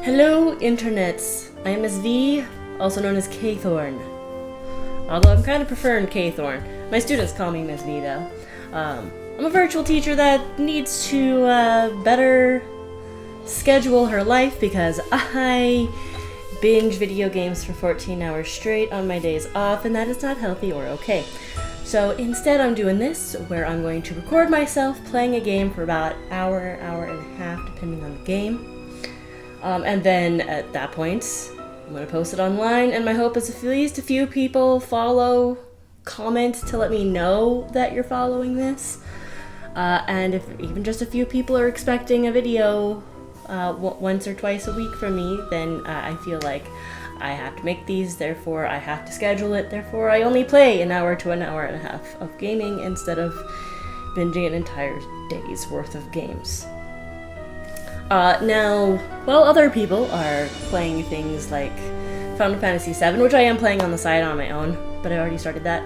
Hello, internets. I am Ms. V, also known as K-Thorn. Although I'm kind of preferring K-Thorn. My students call me Ms. V, though. I'm a virtual teacher that needs to better schedule her life because I binge video games for 14 hours straight on my days off, and that is not healthy or okay. So instead I'm doing this, where I'm going to record myself playing a game for about an hour, hour and a half, depending on the game. And then at that point, I'm going to post it online, and my hope is if at least a few people follow, comment to let me know that you're following this. And if even just a few people are expecting a video once or twice a week from me, then I feel like I have to make these, therefore I have to schedule it, therefore I only play an hour to an hour and a half of gaming instead of binging an entire day's worth of games. Now, while other people are playing things like Final Fantasy VII, which I am playing on the side on my own, but I already started that,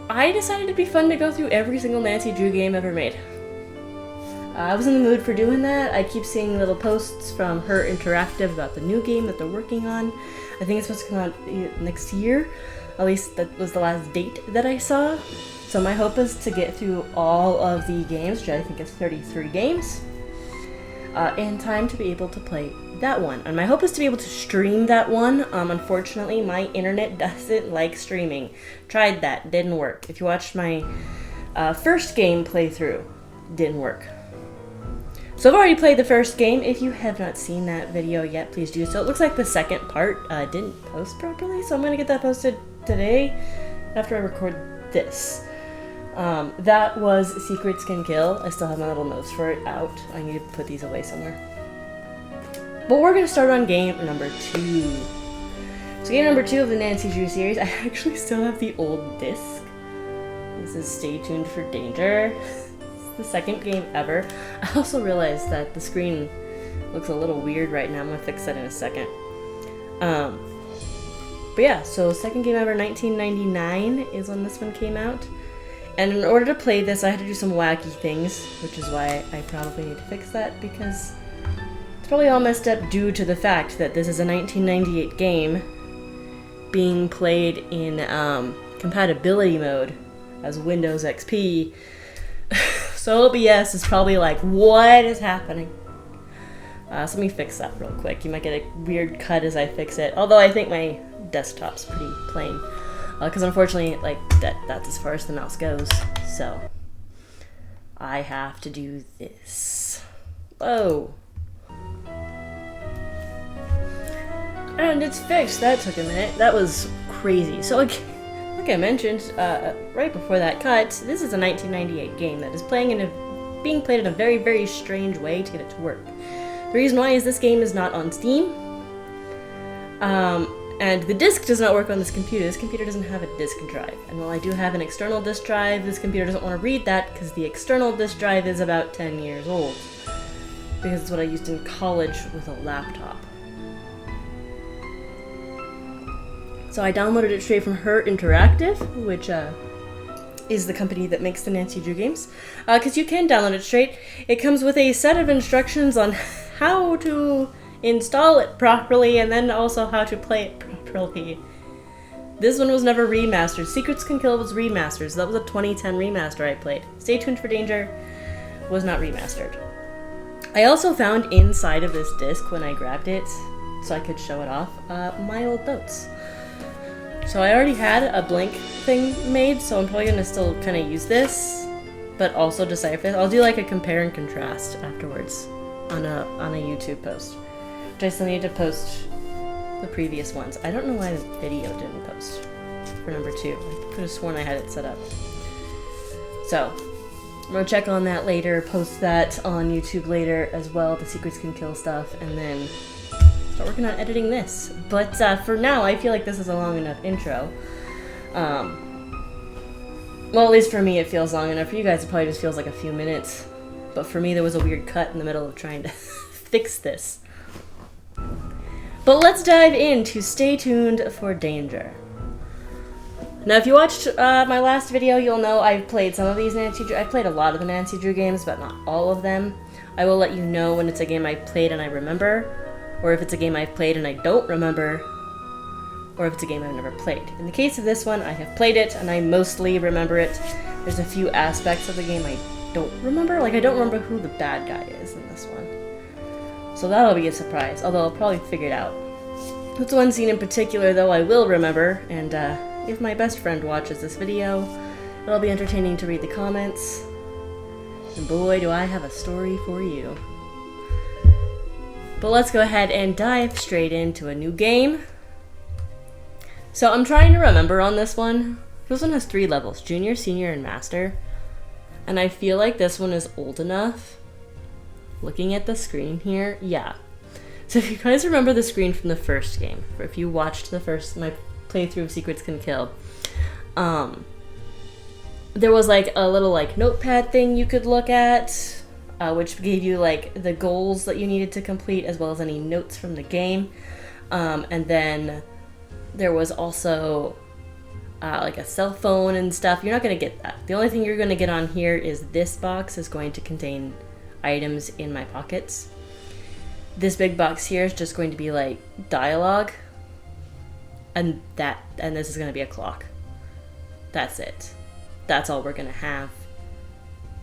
I decided it'd be fun to go through every single Nancy Drew game ever made. I was in the mood for doing that. I keep seeing little posts from Her Interactive about the new game that they're working on. I think it's supposed to come out next year. At least that was the last date that I saw. So my hope is to get through all of the games, which I think is 33 games, in time to be able to play that one. And my hope is to be able to stream that one. Unfortunately, my internet doesn't like streaming. Tried that, didn't work. If you watched my first game playthrough, didn't work. So I've already played the first game. If you have not seen that video yet, please do so. It looks like the second part didn't post properly, so I'm going to get that posted today after I record this. That was Secrets Can Kill. I still have my little notes for it out. I need to put these away somewhere. But we're going to start on game number 2. So game number 2 of the Nancy Drew series. I actually still have the old disc. This is Stay Tuned for Danger. The second game ever. I also realized that the screen looks a little weird right now. I'm gonna fix that in a second. But yeah, so second game ever, 1999 is when this one came out. And in order to play this, I had to do some wacky things, which is why I probably need to fix that, because it's probably all messed up due to the fact that this is a 1998 game being played in compatibility mode as Windows XP. So OBS is probably like, what is happening? So let me fix that real quick. You might get a weird cut as I fix it. Although I think my desktop's pretty plain. Because unfortunately, like, that's as far as the mouse goes. So I have to do this. Whoa. And it's fixed. That took a minute. That was crazy. So like I mentioned right before that cut, this is a 1998 game that is being played in a very, very strange way to get it to work. The reason why is this game is not on Steam, and the disc does not work on this computer. This computer doesn't have a disk drive, and while I do have an external disk drive, this computer doesn't want to read that because the external disk drive is about 10 years old, because it's what I used in college with a laptop. So I downloaded it straight from Her Interactive, which is the company that makes the Nancy Drew games. Because you can download it straight. It comes with a set of instructions on how to install it properly, and then also how to play it properly. This one was never remastered. Secrets Can Kill was remastered, so that was a 2010 remaster I played. Stay Tuned for Danger was not remastered. I also found inside of this disc, when I grabbed it, so I could show it off, my old notes. So I already had a blank thing made, so I'm probably going to still kind of use this, but also decipher it. I'll do like a compare and contrast afterwards on a YouTube post, which I still need to post the previous ones. I don't know why the video didn't post for number 2. I could have sworn I had it set up. So I'm going to check on that later, post that on YouTube later as well, the Secrets Can Kill stuff, and then start working on editing this. But for now, I feel like this is a long enough intro. Well, at least for me, it feels long enough. For you guys, it probably just feels like a few minutes. But for me, there was a weird cut in the middle of trying to fix this. But let's dive into Stay Tuned for Danger. Now, if you watched my last video, you'll know I've played some of these Nancy Drew. I've played a lot of the Nancy Drew games, but not all of them. I will let you know when it's a game I've played and I remember, or if it's a game I've played and I don't remember, or if it's a game I've never played. In the case of this one, I have played it and I mostly remember it. There's a few aspects of the game I don't remember. Like, I don't remember who the bad guy is in this one. So that'll be a surprise, although I'll probably figure it out. There's one scene in particular, though, I will remember, and if my best friend watches this video, it'll be entertaining to read the comments. And boy, do I have a story for you. But let's go ahead and dive straight into a new game. So I'm trying to remember on this one. This one has 3 levels, Junior, Senior, and Master. And I feel like this one is old enough. Looking at the screen here, yeah. So if you guys remember the screen from the first game, or if you watched my playthrough of Secrets Can Kill, there was like a little like notepad thing you could look at, which gave you like the goals that you needed to complete as well as any notes from the game. And then there was also like a cell phone and stuff. You're not going to get that. The only thing you're going to get on here is this box is going to contain items in my pockets. This big box here is just going to be like dialogue, and this is going to be a clock. That's it. That's all we're going to have.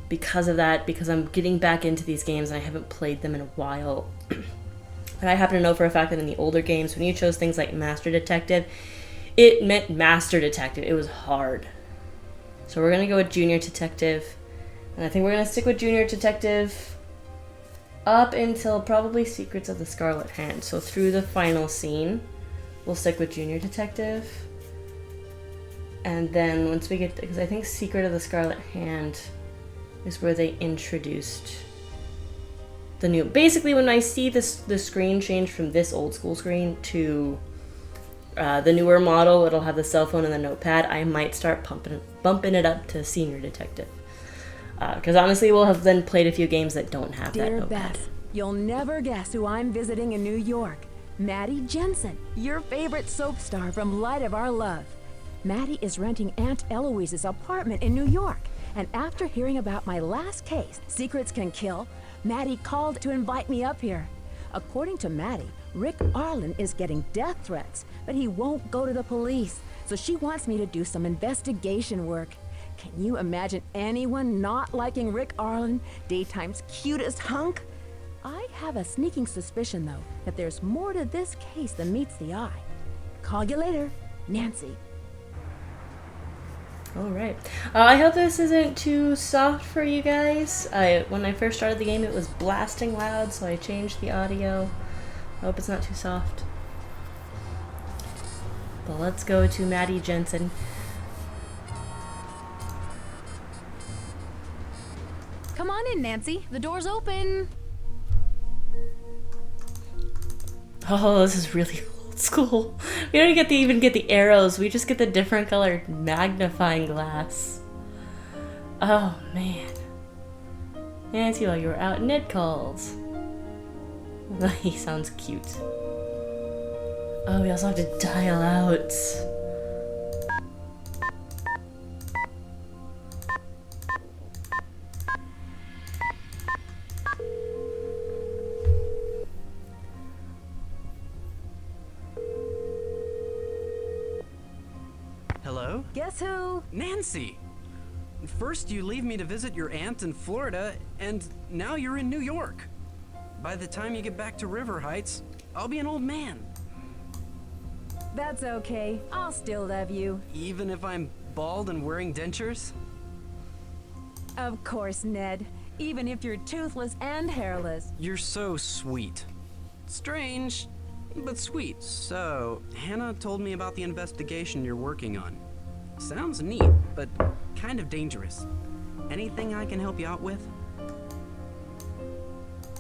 Because of that, because I'm getting back into these games and I haven't played them in a while. And I happen to know for a fact that in the older games, when you chose things like Master Detective, it meant Master Detective. It was hard. So we're going to go with Junior Detective. And I think we're going to stick with Junior Detective up until probably Secrets of the Scarlet Hand. So through the final scene, we'll stick with Junior Detective. And then once we get, because I think Secret of the Scarlet Hand is where they introduced the new. Basically, when I see the screen change from this old school screen to the newer model, it'll have the cell phone and the notepad. I might start bumping it up to Senior Detective. Because honestly, we'll have then played a few games that don't have that notepad. Dear Beth, you'll never guess who I'm visiting in New York. Maddie Jensen, your favorite soap star from Light of Our Love. Maddie is renting Aunt Eloise's apartment in New York. And after hearing about my last case, Secrets Can Kill, Maddie called to invite me up here. According to Maddie, Rick Arlen is getting death threats, but he won't go to the police. So she wants me to do some investigation work. Can you imagine anyone not liking Rick Arlen, daytime's cutest hunk? I have a sneaking suspicion, though, that there's more to this case than meets the eye. Call you later, Nancy. Alright. I hope this isn't too soft for you guys. When I first started the game, it was blasting loud, so I changed the audio. I hope it's not too soft. But let's go to Maddie Jensen. Come on in, Nancy. The door's open. Oh, this is really old school. We don't even get the arrows. We just get the different colored magnifying glass. Oh, man. Nancy, while you were out, Ned calls. He sounds cute. Oh, we also have to dial out. Hello? Guess who? Nancy! First you leave me to visit your aunt in Florida, and now you're in New York. By the time you get back to River Heights, I'll be an old man. That's okay. I'll still love you. Even if I'm bald and wearing dentures? Of course, Ned. Even if you're toothless and hairless. You're so sweet. Strange, but sweet. So, Hannah told me about the investigation you're working on. Sounds neat, but kind of dangerous. Anything I can help you out with?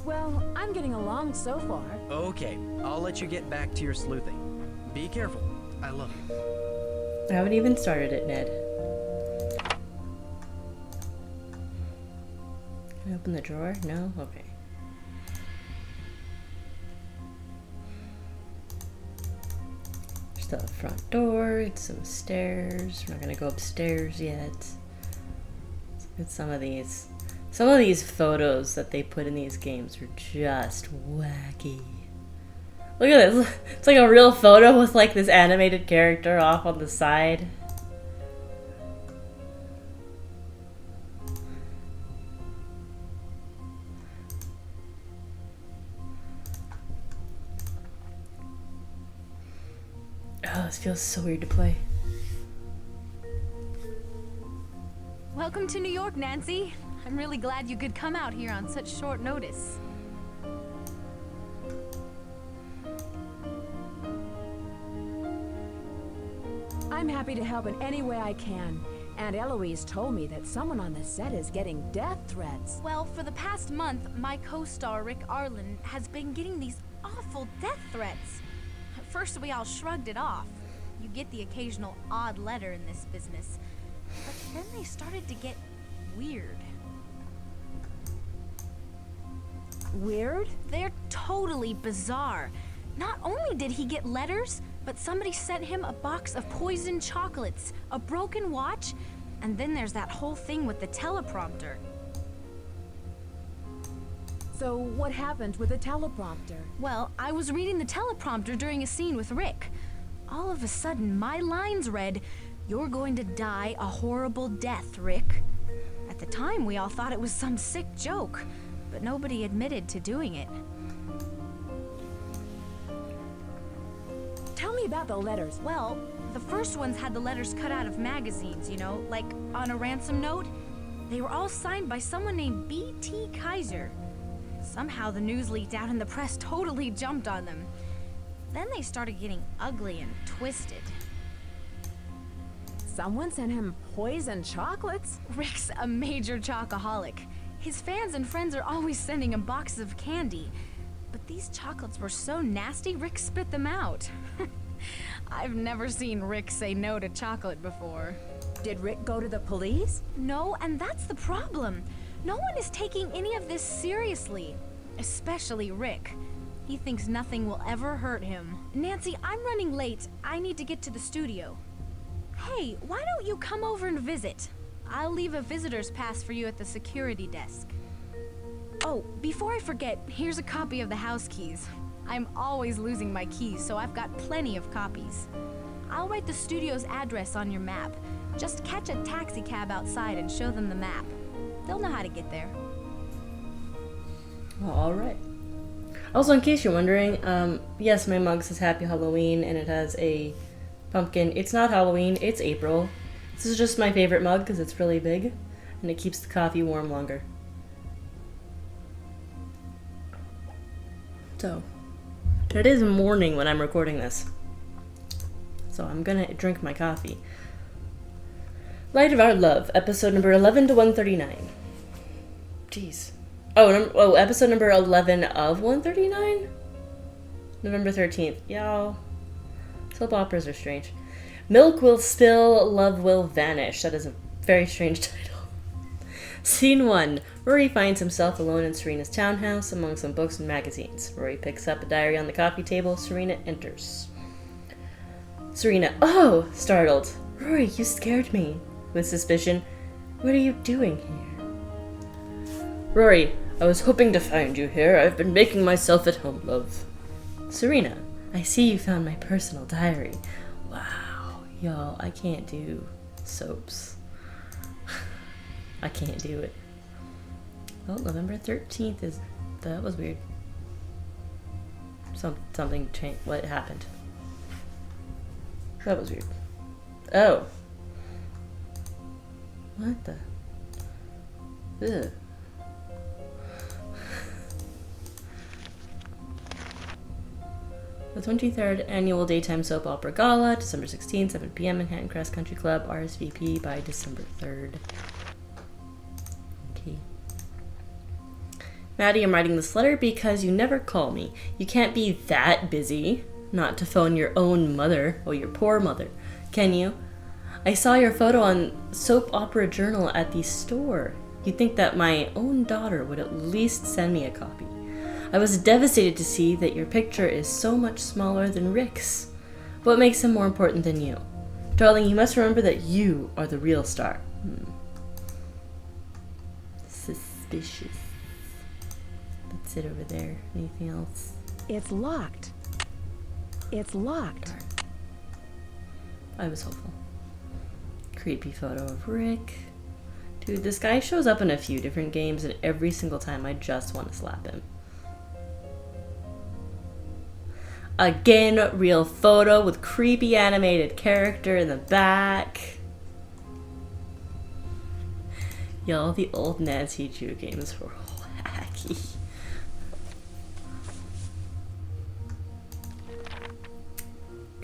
Well, I'm getting along so far. Okay, I'll let you get back to your sleuthing. Be careful. I love you. I haven't even started it, Ned. Can I open the drawer? No? Okay. There's the front door, it's some stairs. We're not gonna go upstairs yet. Let's look at some of these. Some of these photos that they put in these games are just wacky. Look at this. It's like a real photo with like this animated character off on the side. Oh, this feels so weird to play. Welcome to New York, Nancy. I'm really glad you could come out here on such short notice. I'm happy to help in any way I can. Aunt Eloise told me that someone on the set is getting death threats. Well, for the past month, my co-star Rick Arlen has been getting these awful death threats. At first, we all shrugged it off. You get the occasional odd letter in this business. But then they started to get weird. Weird? They're totally bizarre. Not only did he get letters, but somebody sent him a box of poisoned chocolates, a broken watch, and then there's that whole thing with the teleprompter. So what happened with the teleprompter? Well, I was reading the teleprompter during a scene with Rick. All of a sudden, my lines read, "You're going to die a horrible death, Rick." At the time, we all thought it was some sick joke, but nobody admitted to doing it. Tell me about the letters. Well, the first ones had the letters cut out of magazines, you know, like on a ransom note. They were all signed by someone named B.T. Kaiser. Somehow the news leaked out and the press totally jumped on them. Then they started getting ugly and twisted. Someone sent him poisoned chocolates? Rick's a major chocoholic. His fans and friends are always sending him boxes of candy. But these chocolates were so nasty, Rick spit them out. I've never seen Rick say no to chocolate before. Did Rick go to the police? No, and that's the problem. No one is taking any of this seriously. Especially Rick. He thinks nothing will ever hurt him. Nancy, I'm running late. I need to get to the studio. Hey, why don't you come over and visit? I'll leave a visitor's pass for you at the security desk. Oh, before I forget, here's a copy of the house keys. I'm always losing my keys, so I've got plenty of copies. I'll write the studio's address on your map. Just catch a taxi cab outside and show them the map. They'll know how to get there. Alright. Also, in case you're wondering, yes, my mug says Happy Halloween, and it has a pumpkin. It's not Halloween, it's April. This is just my favorite mug because it's really big, and it keeps the coffee warm longer. So, it is morning when I'm recording this. So I'm gonna drink my coffee. Light of Our Love, episode number 11 to 139. Jeez. Oh, episode number 11 of 139? November 13th. Y'all. Soap operas are strange. Milk will spill, love will vanish. That is a very strange title. Scene 1. Rory finds himself alone in Serena's townhouse among some books and magazines. Rory picks up a diary on the coffee table. Serena enters. Serena, oh! Startled. Rory, you scared me. With suspicion, what are you doing here? Rory, I was hoping to find you here. I've been making myself at home, love. Serena, I see you found my personal diary. Wow, y'all, I can't do soaps. I can't do it. Well, November 13th is... That was weird. Something changed. What happened? That was weird. Oh. What the? Ugh. The 23rd Annual Daytime Soap Opera Gala, December 16th, 7 p.m. Manhattan Crest Country Club, RSVP by December 3rd. Okay. Maddie, I'm writing this letter because you never call me. You can't be that busy not to phone your own mother, or your poor mother, can you? I saw your photo on Soap Opera Journal at the store. You'd think that my own daughter would at least send me a copy. I was devastated to see that your picture is so much smaller than Rick's. What makes him more important than you? Darling, you must remember that you are the real star. Suspicious. suspicious. That's it over there. Anything else? It's locked. It's locked. Darn. I was hopeful. Creepy photo of Rick. Dude, this guy shows up in a few different games, and every single time I just want to slap him. Again, real photo with creepy animated character in the back. Y'all, the old Nancy Drew games were wacky.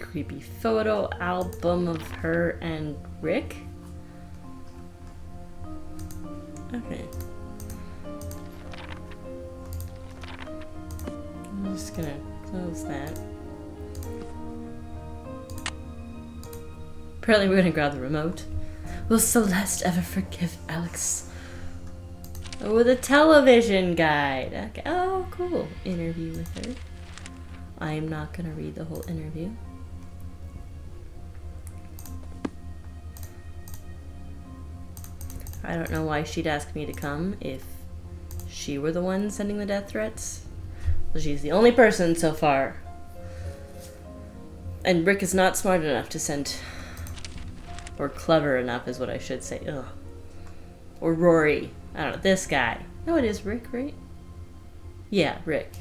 Creepy photo album of her and Rick. Okay. I'm just gonna close that. Apparently we're gonna grab the remote. Will Celeste ever forgive Alex? Oh, the television guide. Okay. Oh, cool. Interview with her. I am not gonna read the whole interview. I don't know why she'd ask me to come if she were the one sending the death threats. Well, she's the only person so far. And Rick is not smart enough to send... Or clever enough is what I should say. Ugh. Or Rory. I don't know. This guy. No, it is Rick, right? Yeah, Rick.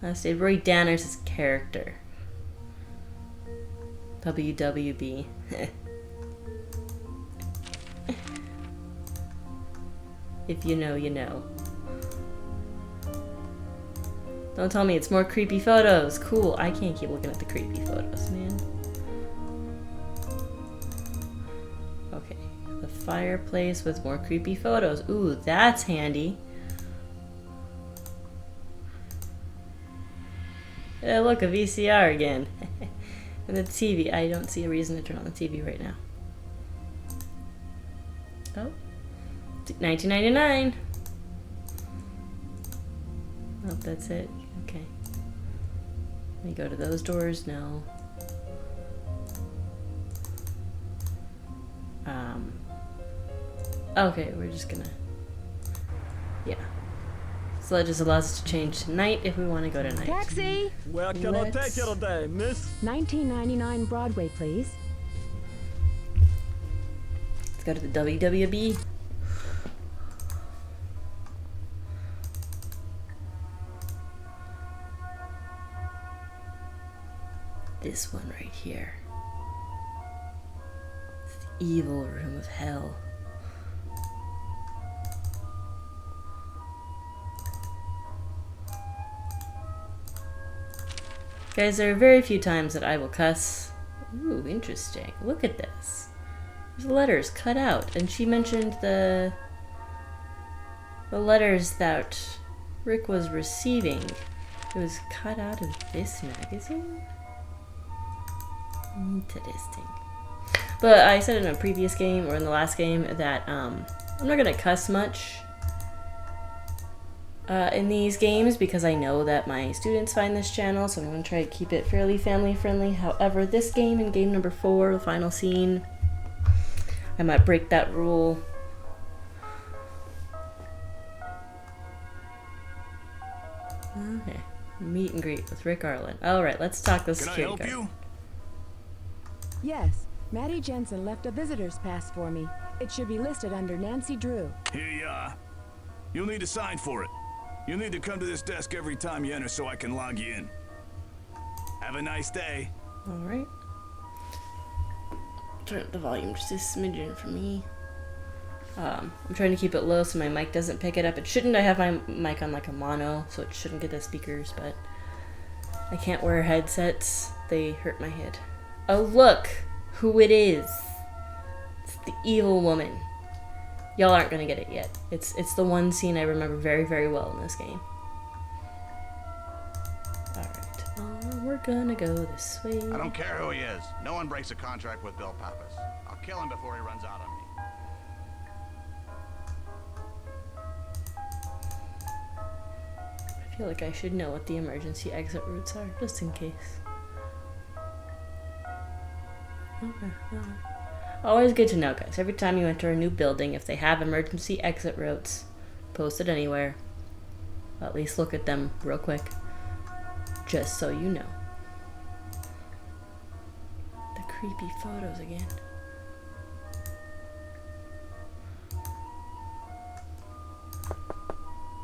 Let's say Rory Danners' character. WWB. If you know, you know. Don't tell me it's more creepy photos. Cool. I can't keep looking at the creepy photos, man. Okay. The fireplace with more creepy photos. Ooh, that's handy. Look, a VCR again. And the TV. I don't see a reason to turn on the TV right now. Oh. $19.99. Oh, that's it. Okay. Let me go to those doors. No. Okay, we're just gonna... Yeah. So that just allows us to change to night if we want to go to night. Taxi! Where can I take you today, miss? $19.99 Broadway, please. Let's go to the WWB. This one right here. It's the evil room of hell. Guys, there are very few times that I will cuss. Ooh, interesting. Look at this. There's letters cut out, and she mentioned the letters that Rick was receiving. It was cut out of this magazine? Interesting. But I said in a previous game, or in the last game, that I'm not gonna cuss much in these games because I know that my students find this channel, so I'm gonna try to keep it fairly family friendly. However, this game, in game number 4, the final scene, I might break that rule. Okay. Meet and greet with Rick Arlen. Alright, let's talk the security guard. Can I help you? Yes, Maddie Jensen left a visitor's pass for me. It should be listed under Nancy Drew. Here you are. You'll need to sign for it. You'll need to come to this desk every time you enter so I can log you in. Have a nice day. Alright. Turn up the volume just a smidgen for me. I'm trying to keep it low so my mic doesn't pick it up. It shouldn't. I have my mic on like a mono, so it shouldn't get the speakers, but I can't wear headsets. They hurt my head. Oh, look who it is. It's the evil woman. Y'all aren't gonna get it yet. It's the one scene I remember very, very well in this game. Alright. We're gonna go this way. I don't care who he is. No one breaks a contract with Bill Pappas. I'll kill him before he runs out on me. I feel like I should know what the emergency exit routes are, just in case. Okay. Always good to know, guys. Every time you enter a new building, if they have emergency exit routes posted anywhere, at least look at them real quick, just so you know. The creepy photos again.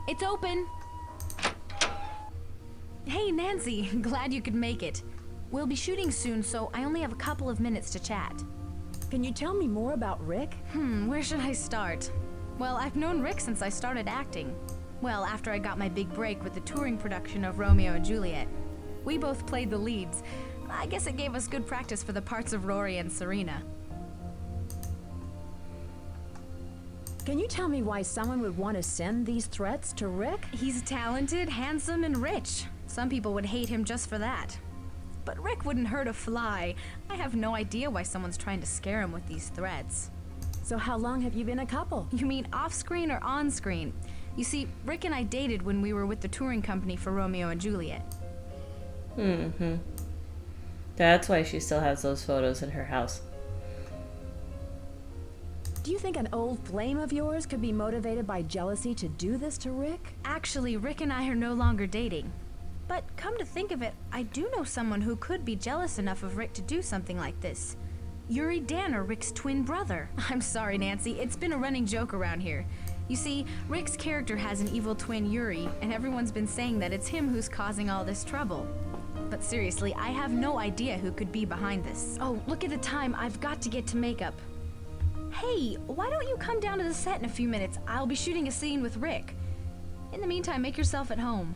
It's open. Hey, Nancy. Glad you could make it. We'll be shooting soon, so I only have a couple of minutes to chat. Can you tell me more about Rick? Where should I start? Well, I've known Rick since I started acting. Well, after I got my big break with the touring production of Romeo and Juliet. We both played the leads. I guess it gave us good practice for the parts of Rory and Serena. Can you tell me why someone would want to send these threats to Rick? He's talented, handsome, and rich. Some people would hate him just for that. But Rick wouldn't hurt a fly. I have no idea why someone's trying to scare him with these threats. So how long have you been a couple? You mean off-screen or on-screen? You see, Rick and I dated when we were with the touring company for Romeo and Juliet. That's why she still has those photos in her house. Do you think an old flame of yours could be motivated by jealousy to do this to Rick? Actually, Rick and I are no longer dating. But come to think of it, I do know someone who could be jealous enough of Rick to do something like this. Yuri Danner, Rick's twin brother. I'm sorry, Nancy, it's been a running joke around here. You see, Rick's character has an evil twin, Yuri, and everyone's been saying that it's him who's causing all this trouble. But seriously, I have no idea who could be behind this. Oh, look at the time, I've got to get to makeup. Hey, why don't you come down to the set in a few minutes? I'll be shooting a scene with Rick. In the meantime, make yourself at home.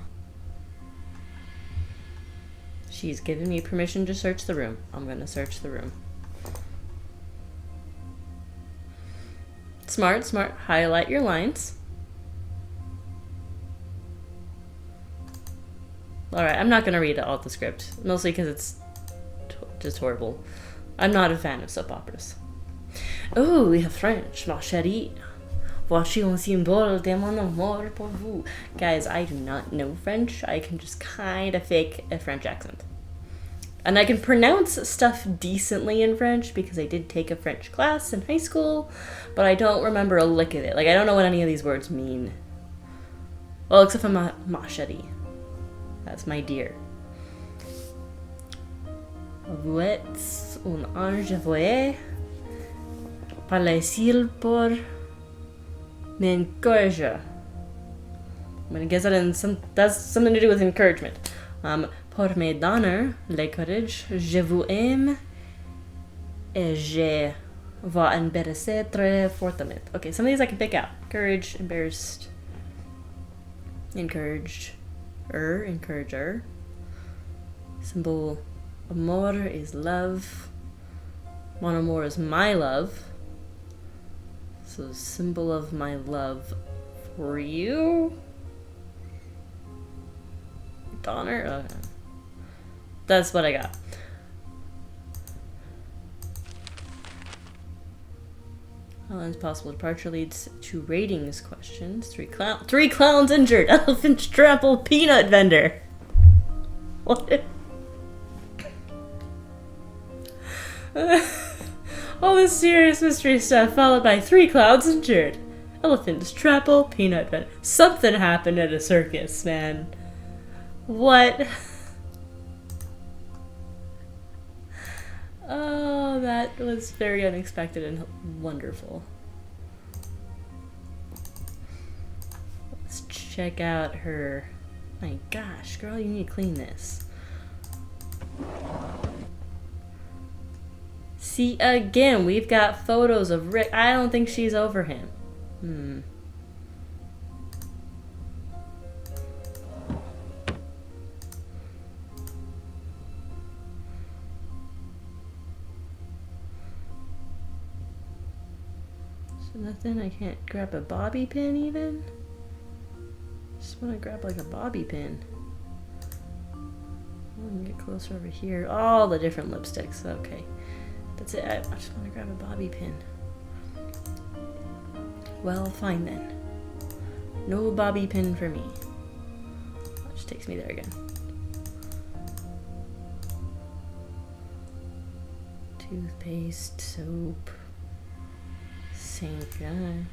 She's given me permission to search the room. I'm gonna search the room. Smart, smart. Highlight your lines. Alright, I'm not gonna read all the script. Mostly because it's just horrible. I'm not a fan of soap operas. Oh, we have French, ma chérie. Voici un symbole de mon amour pour vous. Guys, I do not know French. I can just kind of fake a French accent. And I can pronounce stuff decently in French because I did take a French class in high school, but I don't remember a lick of it. Like, I don't know what any of these words mean. Well, except for ma chérie. That's my dear. Vous êtes un ange envoyé par le ciel pour m'encourager. I'm gonna guess that's something to do with encouragement. Pour me donner le courage, je vous aime et je vous embarrasser très fortement. Okay, some of these I can pick out. Courage, embarrassed, encourager. Symbol amour is love. Mon amour is my love. So symbol of my love for you. Donner? Okay. That's what I got. Helen's possible departure leads to ratings questions. Three clowns injured. Elephant trample peanut vendor. What? All this serious mystery stuff followed by 3 clowns injured. Elephants trample peanut vendor. Something happened at a circus, man. What? Oh, that was very unexpected and wonderful. Let's check out her. My gosh, girl, you need to clean this. See, again, we've got photos of Rick. I don't think she's over him. Nothing? I can't grab a bobby pin even? Just want to grab like a bobby pin. I'm gonna get closer over here. All the different lipsticks. Okay. That's it. I just want to grab a bobby pin. Well, fine then. No bobby pin for me. That just takes me there again. Toothpaste, soap. St. Guy.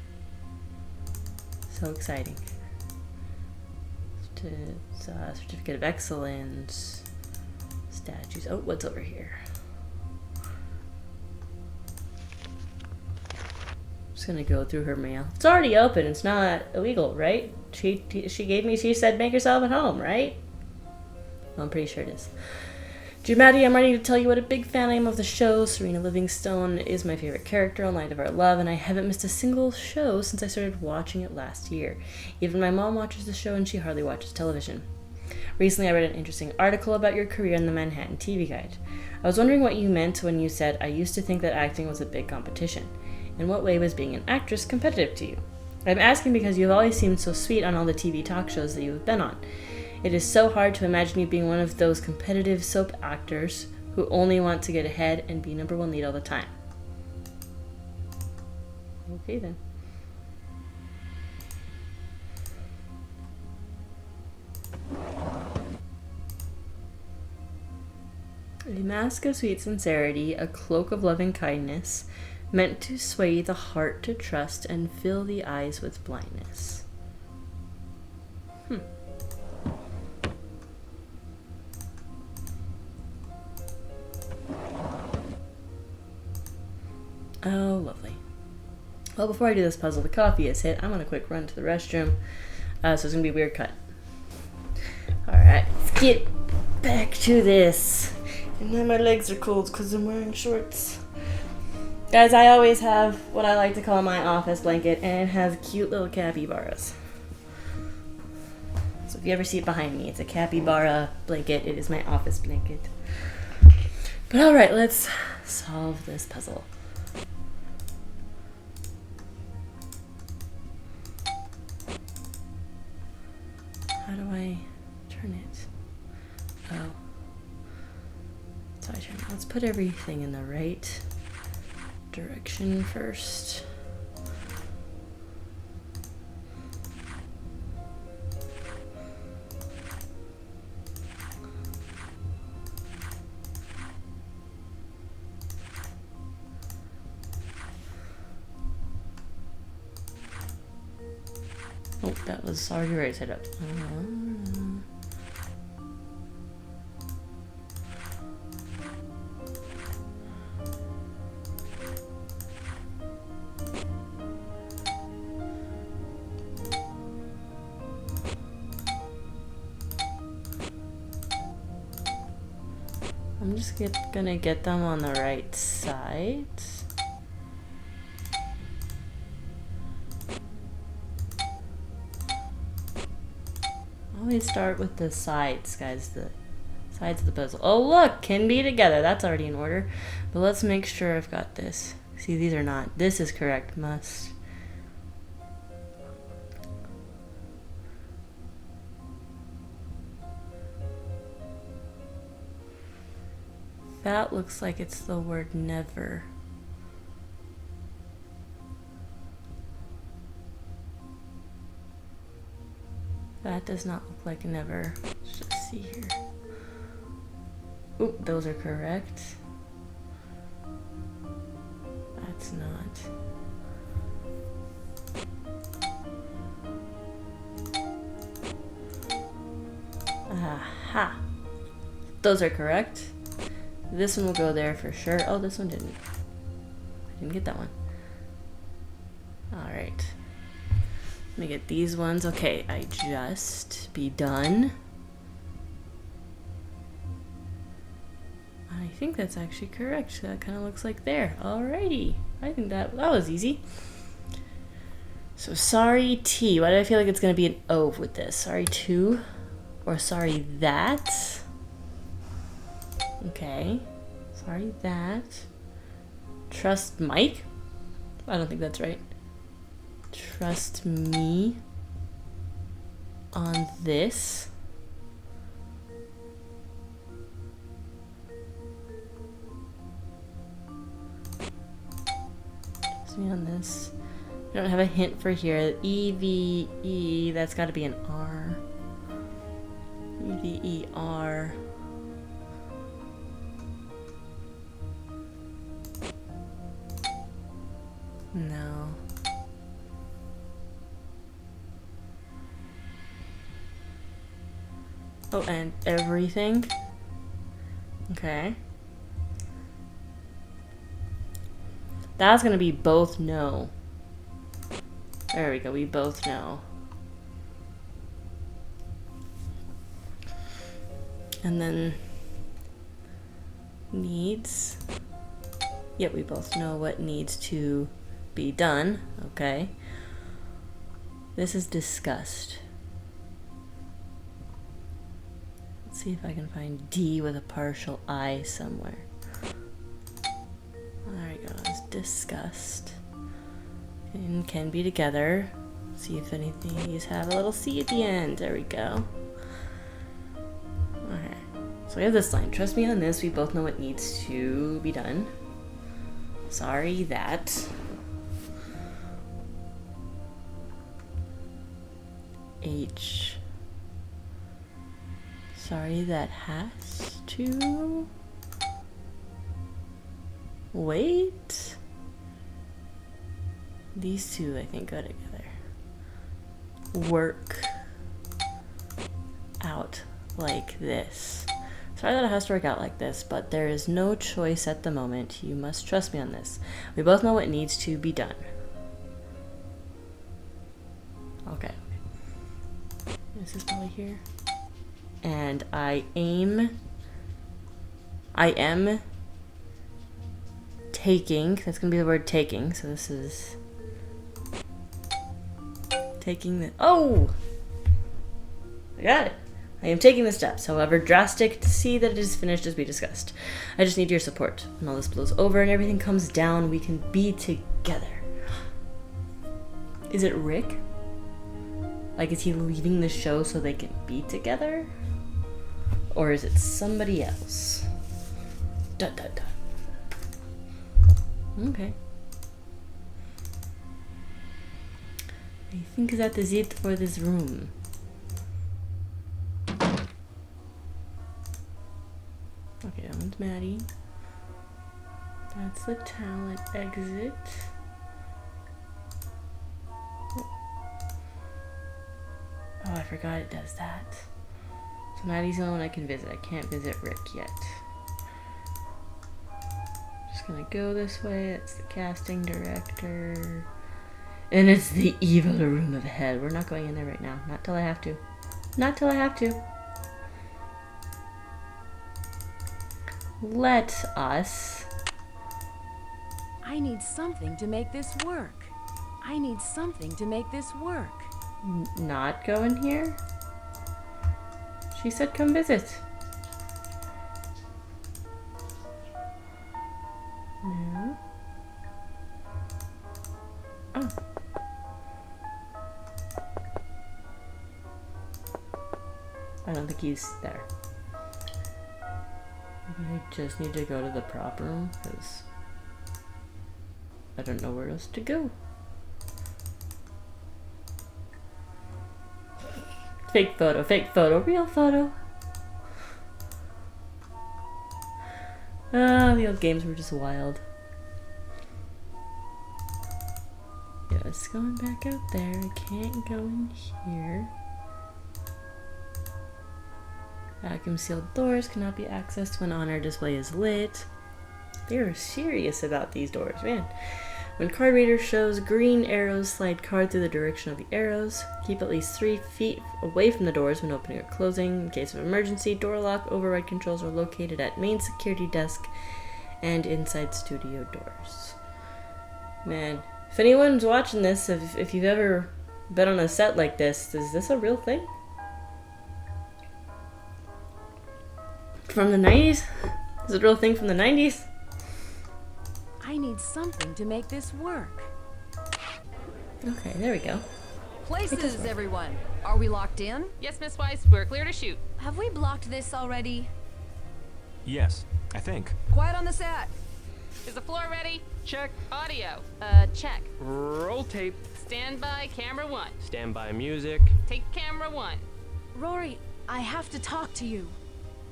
So exciting. Certificate of Excellence. Statues. Oh, what's over here? Just gonna go through her mail. It's already open. It's not illegal, right? She said make yourself at home, right? Well, I'm pretty sure it is. Dear Maddie, I'm ready to tell you what a big fan I am of the show. Serena Livingstone is my favorite character on Light of Our Love, and I haven't missed a single show since I started watching it last year. Even my mom watches the show, and she hardly watches television. Recently, I read an interesting article about your career in the Manhattan TV Guide. I was wondering what you meant when you said, I used to think that acting was a big competition. In what way was being an actress competitive to you? I'm asking because you've always seemed so sweet on all the TV talk shows that you've been on. It is so hard to imagine you being one of those competitive soap actors who only want to get ahead and be number one lead all the time. Okay then. A mask of sweet sincerity, a cloak of loving kindness, meant to sway the heart to trust and fill the eyes with blindness. Oh, lovely. Well, before I do this puzzle, the coffee is hit. I'm on a quick run to the restroom, so it's gonna be a weird cut. Alright, let's get back to this. And now my legs are cold because I'm wearing shorts. Guys, I always have what I like to call my office blanket, and it has cute little capybaras. So if you ever see it behind me, it's a capybara blanket. It is my office blanket. But alright, let's solve this puzzle. How do I turn it? Oh. So I turn it. Let's put everything in the right direction first. Oh, that was already right side up. I'm just gonna get them on the right side. Always start with the sides, guys. The sides of the puzzle. Oh, look! Can be together. That's already in order. But let's make sure I've got this. See, these are not. This is correct. Must. That looks like it's the word never. That does not look like never. Let's just see here. Oop, those are correct. That's not. Aha! Those are correct. This one will go there for sure. Oh, this one didn't. I didn't get that one. Alright. Let me get these ones. Okay, I just be done. I think that's actually correct. That kind of looks like there. Alrighty. I think that was easy. So sorry T. Why do I feel like it's going to be an O with this? Sorry 2 or sorry that. Okay. Sorry that. Trust Mike? I don't think that's right. Trust me on this. Trust me on this. I don't have a hint for here. E-V-E, that's got to be an R. E-V-E-R. No. Oh, and everything. Okay. That's gonna be both no. There we go, we both know. And then needs. Yep, we both know what needs to be done. Okay. This is discussed. Let's see if I can find D with a partial I somewhere. There we go, it's discussed. And can be together. See if anything these have a little C at the end. There we go. Okay. So we have this line. Trust me on this, we both know what needs to be done. Sorry that. H. Sorry that has to wait. These two I think go together. Work out like this. Sorry that it has to work out like this, but there is no choice at the moment. You must trust me on this. We both know what needs to be done. Okay. This is probably here. And I am taking, that's gonna be the word taking, so this is taking the, oh! I got it. I am taking the steps, however drastic, to see that it is finished as we discussed. I just need your support. When all this blows over and everything comes down, we can be together. Is it Rick? Like, is he leaving the show so they can be together? Or is it somebody else? Dun, dun, dun. Okay. I think that is it for this room. Okay, that one's Maddie. That's the talent exit. Oh, I forgot it does that. So Maddie's the only one I can visit. I can't visit Rick yet. Just gonna go this way. It's the casting director. And it's the evil room ahead. We're not going in there right now. Not till I have to. Not till I have to. Let us. I need something to make this work. I need something to make this work. Not go in here? She said come visit. No. Oh. I don't think he's there. I just need to go to the prop room because I don't know where else to go. Fake photo, real photo. Ah, the old games were just wild. Yeah, it's going back out there. I can't go in here. Vacuum sealed doors cannot be accessed when on-air display is lit. They are serious about these doors, man. When card reader shows green arrows, slide card through the direction of the arrows. Keep at least 3 feet away from the doors when opening or closing. In case of emergency, door lock override controls are located at main security desk and inside studio doors. Man, if anyone's watching this, if you've ever been on a set like this, is this a real thing? From the 90s? Is it a real thing from the 90s? I need something to make this work. Okay, there we go. Places, everyone. Are we locked in? Yes, Miss Weiss, we're clear to shoot. Have we blocked this already? Yes, I think. Quiet on the set. Is the floor ready? Check. Audio. Check. Roll tape. Stand by, camera 1. Stand by music. Take camera 1. Rory, I have to talk to you.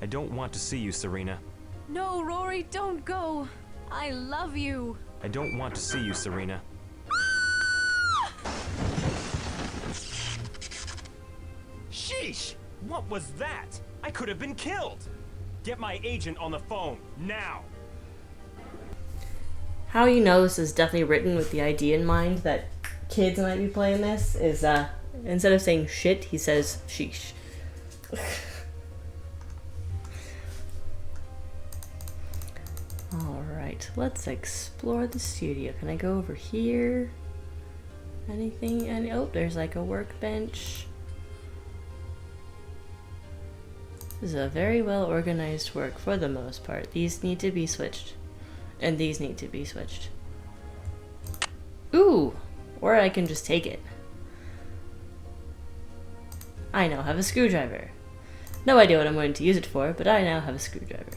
I don't want to see you, Serena. No, Rory, don't go. I love you. I don't want to see you, Serena. Sheesh! What was that? I could have been killed! Get my agent on the phone, now! How you know this is definitely written with the idea in mind that kids might be playing this is, instead of saying shit, he says sheesh. Alright, let's explore the studio. Can I go over here? Anything? Oh, there's like a workbench. This is a very well organized work for the most part. These need to be switched. And these need to be switched. Ooh! Or I can just take it. I now have a screwdriver. No idea what I'm going to use it for, but I now have a screwdriver.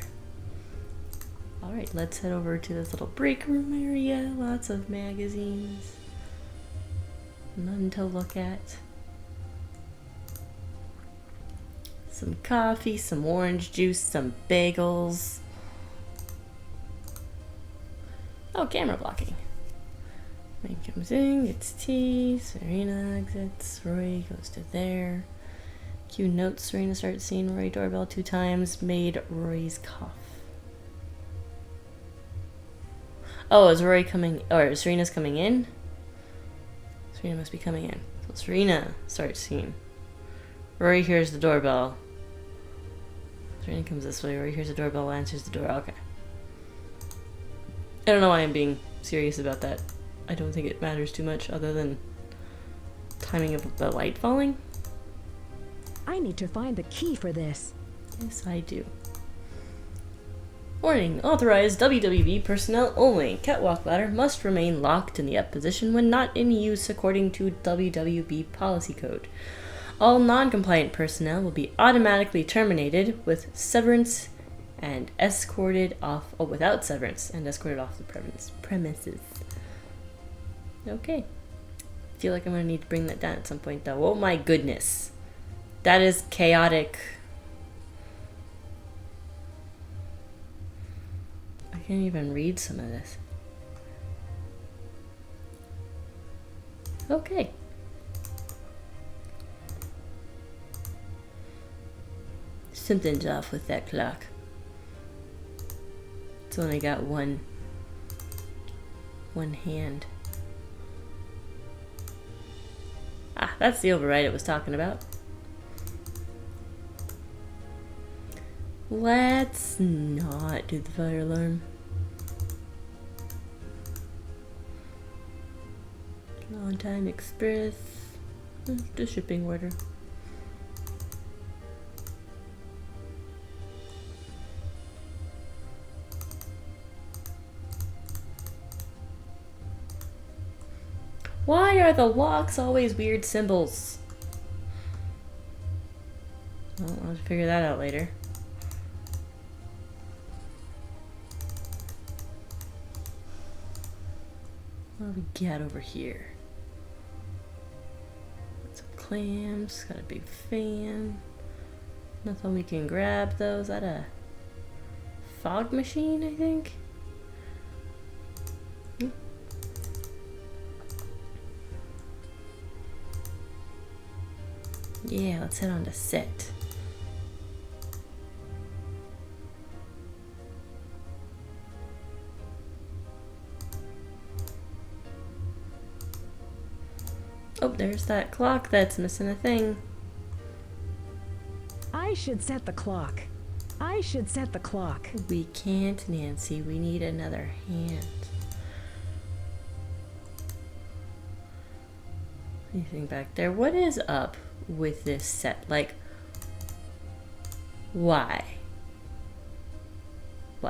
Alright, let's head over to this little break room area. Lots of magazines. None to look at. Some coffee, some orange juice, some bagels. Oh, camera blocking. Maid comes in, gets tea. Serena exits. Roy goes to there. Q notes Serena starts seeing Roy. Doorbell 2 times. Made Roy's cough. Oh, is Roy coming? Or Serena's coming in? Serena must be coming in. So Serena starts seeing. Rory hears the doorbell. Serena comes this way. Rory hears the doorbell, answers the door. Okay. I don't know why I'm being serious about that. I don't think it matters too much other than timing of the light falling. I need to find the key for this. Yes, I do. Warning, authorized WWE personnel only. Catwalk ladder must remain locked in the up position when not in use according to WWB policy code. All non-compliant personnel will be automatically terminated with severance and escorted off, without severance and escorted off the premises. Okay. Feel like I'm gonna need to bring that down at some point though. Oh my goodness. That is chaotic. I can't even read some of this. Okay. Something's off with that clock. It's only got one hand. Ah, that's the override it was talking about. Let's not do the fire alarm. On Time Express. The shipping order. Why are the locks always weird symbols? Well, I'll have to figure that out later. What do we got over here? Some clams, got a big fan. Nothing we can grab though. Is that a fog machine, I think? Yeah, let's head on to set. Oh, there's that clock that's missing a thing. I should set the clock. I should set the clock. We can't, Nancy. We need another hand. Anything back there? What is up with this set? Like, why?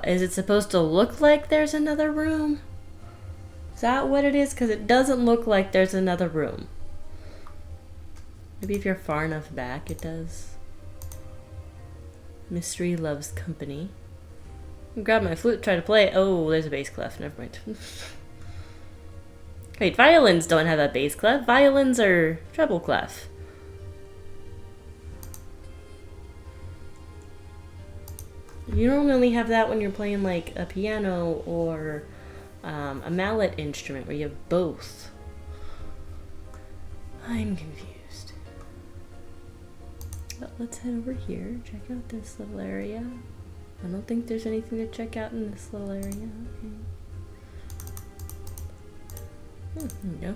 Is it supposed to look like there's another room? Is that what it is? Because it doesn't look like there's another room. Maybe if you're far enough back, it does. Mystery loves company. Grab my flute, try to play it. Oh, there's a bass clef. Never mind. Wait, violins don't have a bass clef. Violins are treble clef. You normally have that when you're playing like a piano or a mallet instrument where you have both. I'm confused. But let's head over here, check out this little area. I don't think there's anything to check out in this little area. Okay. There we go.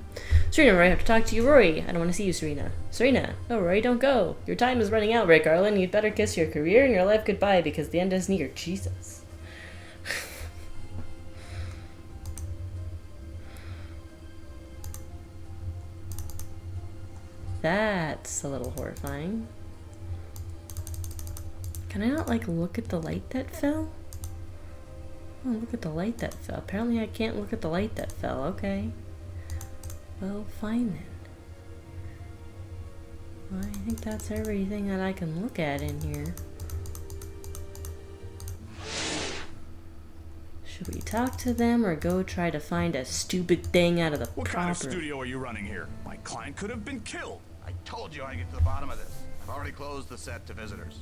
Serena, Roy, I have to talk to you, Roy. I don't want to see you, Serena. Serena! No, Roy, don't go. Your time is running out, Rick Arlen. You'd better kiss your career and your life goodbye because the end is near. Jesus. That's a little horrifying. Can I not, like, look at the light that fell? Oh, look at the light that fell. Apparently I can't look at the light that fell. Okay. Well, fine then. Well, I think that's everything that I can look at in here. Should we talk to them or go try to find a stupid thing out of the What kind of studio are you running here? My client could have been killed. I told you I'd get to the bottom of this. I've already closed the set to visitors.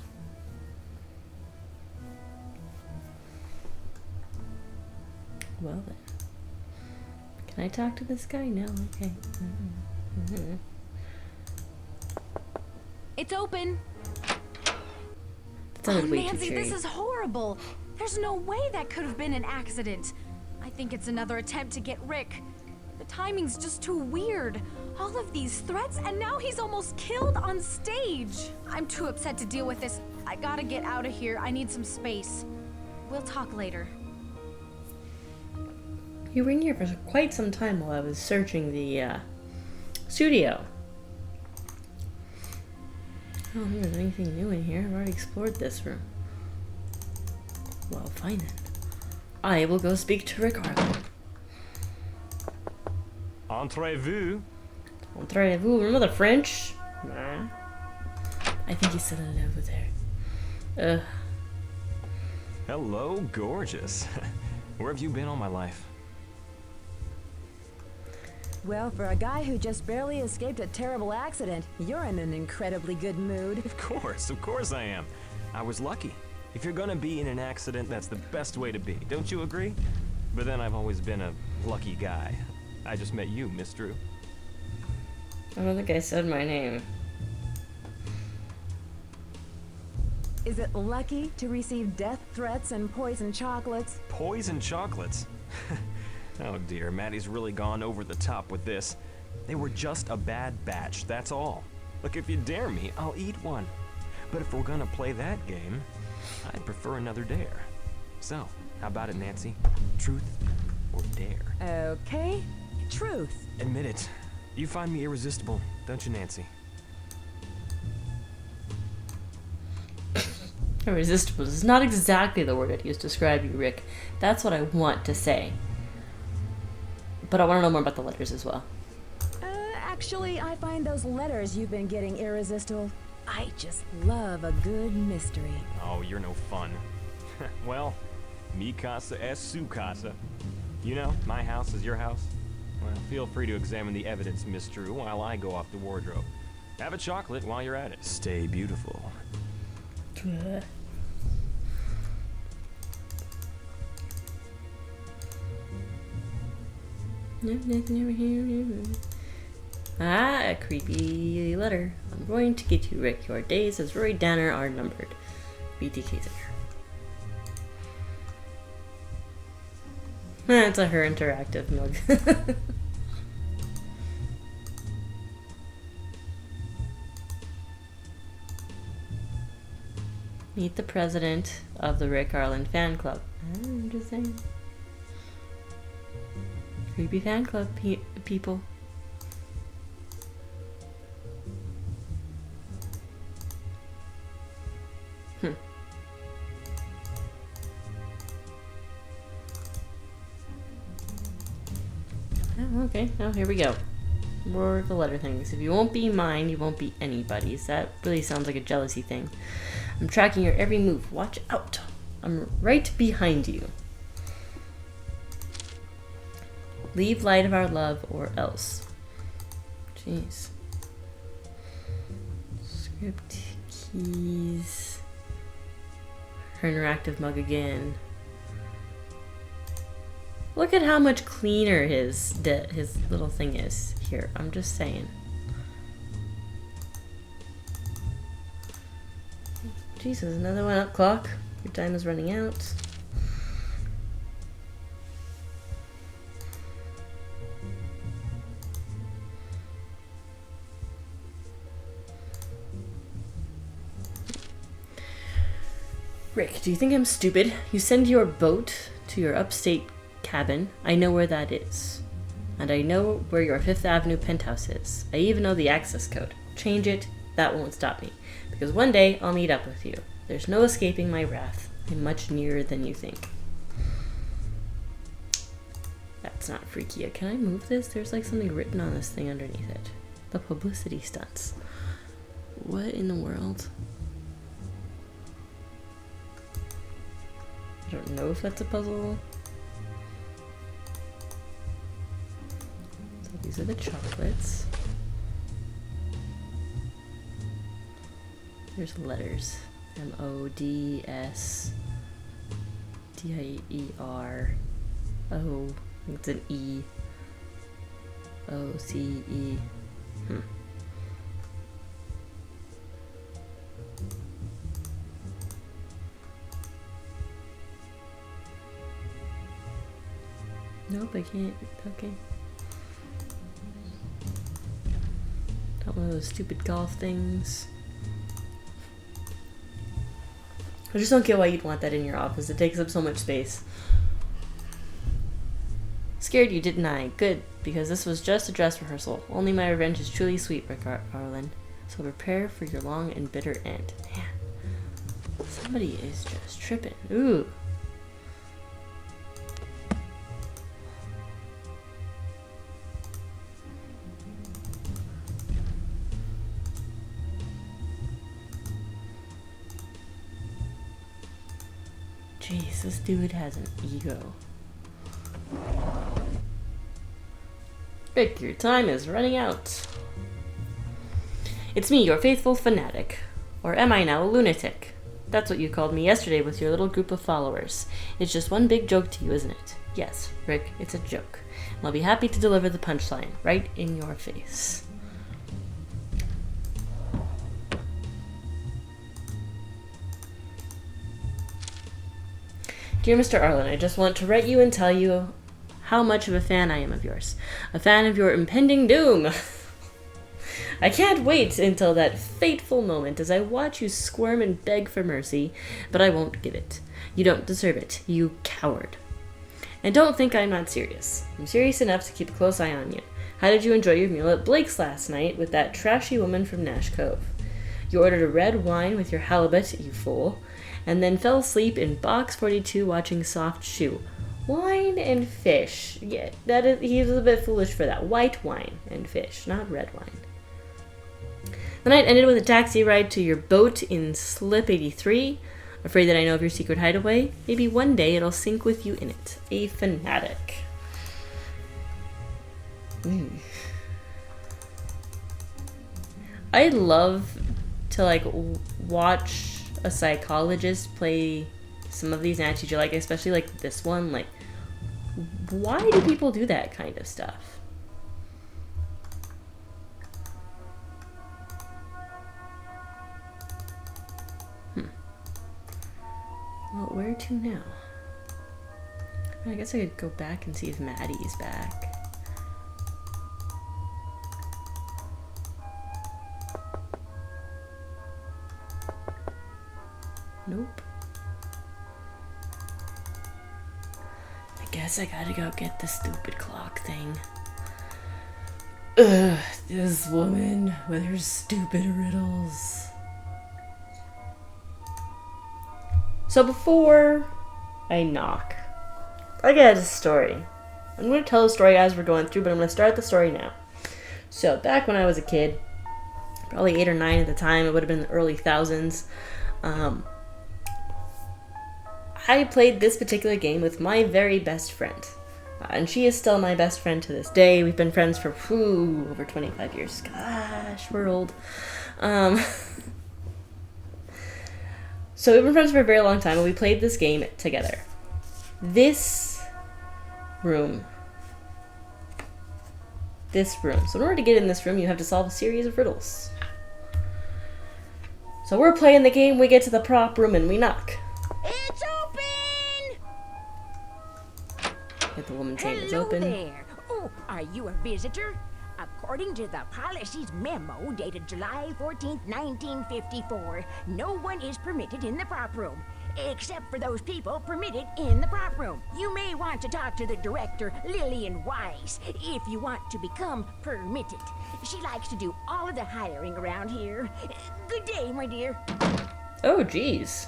Well then. Can I talk to this guy? No? Okay. It's open. That sounded way too Nancy, cheery. this is horrible. There's no way that could have been an accident. I think it's another attempt to get Rick. The timing's just too weird. All of these threats, and now he's almost killed on stage. I'm too upset to deal with this. I gotta get out of here. I need some space. We'll talk later. You were in here for quite some time while I was searching the studio. I don't think there's anything new in here. I've already explored this room. Well, fine then. I will go speak to Rick Arlen. Entrez-vous. Entrez-vous. Remember the French? Nah. I think he's still in love with her. Hello, gorgeous. Where have you been all my life? Well, for a guy who just barely escaped a terrible accident, you're in an incredibly good mood. Of course I am. I was lucky. If you're gonna be in an accident, that's the best way to be. Don't you agree? But then I've always been a lucky guy. I just met you, Miss Drew. I don't think I said my name. Is it lucky to receive death threats and poison chocolates? Poison chocolates? Oh dear, Maddie's really gone over the top with this. They were just a bad batch, that's all. Look, if you dare me, I'll eat one. But if we're gonna play that game, I'd prefer another dare. So, how about it, Nancy? Truth or dare? Okay, truth. Admit it. You find me irresistible, don't you, Nancy? Irresistible is not exactly the word I'd use to describe you, Rick. That's what I want to say. But I want to know more about the letters as well. Actually, I find those letters you've been getting irresistible. I just love a good mystery. Oh, you're no fun. Well, mi casa es su casa. You know, my house is your house. Well, feel free to examine the evidence, Miss Drew, while I go off the wardrobe. Have a chocolate while you're at it. Stay beautiful. Nothing over here. Ah, a creepy letter. I'm going to get you, Rick. Your days as Roy Danner are numbered. BTK there. It's a her interactive mug. Meet the president of the Rick Arlen fan club. I'm just saying. Creepy fan club people. Oh, okay, oh, here we go. More of the letter things. If you won't be mine, you won't be anybody's. That really sounds like a jealousy thing. I'm tracking your every move. Watch out. I'm right behind you. Leave light of our love or else. Jeez. Script keys. Her interactive mug again. Look at how much cleaner his little thing is here. I'm just saying. Jesus, another one up, clock. Your time is running out. Rick, do you think I'm stupid? You send your boat to your upstate cabin. I know where that is. And I know where your Fifth Avenue penthouse is. I even know the access code. Change it, that won't stop me. Because one day, I'll meet up with you. There's no escaping my wrath. I'm much nearer than you think. That's not freaky. Can I move this? There's like something written on this thing underneath it. The publicity stunts. What in the world? I don't know if that's a puzzle. So these are the chocolates. There's letters. M-O-D-S-D-I-E-R. O. I think it's an E. O-C-E. Nope, I can't. Okay. Not one of those stupid golf things. I just don't get why you'd want that in your office. It takes up so much space. Scared you, didn't I? Good, because this was just a dress rehearsal. Only my revenge is truly sweet, Rick Arlen. So prepare for your long and bitter end. Man, somebody is just tripping. Ooh. Jeez, this dude has an ego. Rick, your time is running out. It's me, your faithful fanatic. Or am I now a lunatic? That's what you called me yesterday with your little group of followers. It's just one big joke to you, isn't it? Yes, Rick, it's a joke. And I'll be happy to deliver the punchline right in your face. Dear Mr. Arlen, I just want to write you and tell you how much of a fan I am of yours. A fan of your impending doom. I can't wait until that fateful moment as I watch you squirm and beg for mercy, but I won't give it. You don't deserve it, you coward. And don't think I'm not serious. I'm serious enough to keep a close eye on you. How did you enjoy your meal at Blake's last night with that trashy woman from Nash Cove? You ordered a red wine with your halibut, you fool, and then fell asleep in box 42 watching Soft Shoe. Wine and fish. Yeah, he's a bit foolish for that. White wine and fish, not red wine. The night ended with a taxi ride to your boat in Slip 83. Afraid that I know of your secret hideaway? Maybe one day it'll sink with you in it. A fanatic. I'd love to watch a psychologist play some of these anti like especially like this one. Like, why do people do that kind of stuff? Well, where to now? I guess I could go back and see if Maddie's back. Nope. I guess I gotta go get the stupid clock thing. Ugh, this woman with her stupid riddles. So before I knock, I got a story. I'm going to tell the story as we're going through, but I'm going to start the story now. So back when I was a kid, probably 8 or 9 at the time, it would have been the early thousands, I played this particular game with my very best friend. And she is still my best friend to this day. We've been friends for over 25 years. Gosh, we're old. So we've been friends for a very long time, and we played this game together. This room. So in order to get in this room, you have to solve a series of riddles. So we're playing the game, we get to the prop room and we knock. It's open! Get the woman saying it's Hello open. there. Oh, are you a visitor? According to the policy's memo dated July 14th, 1954, no one is permitted in the prop room, except for those people permitted in the prop room. You may want to talk to the director, Lillian Weiss, if you want to become permitted. She likes to do all of the hiring around here. Good day, my dear. Oh, jeez.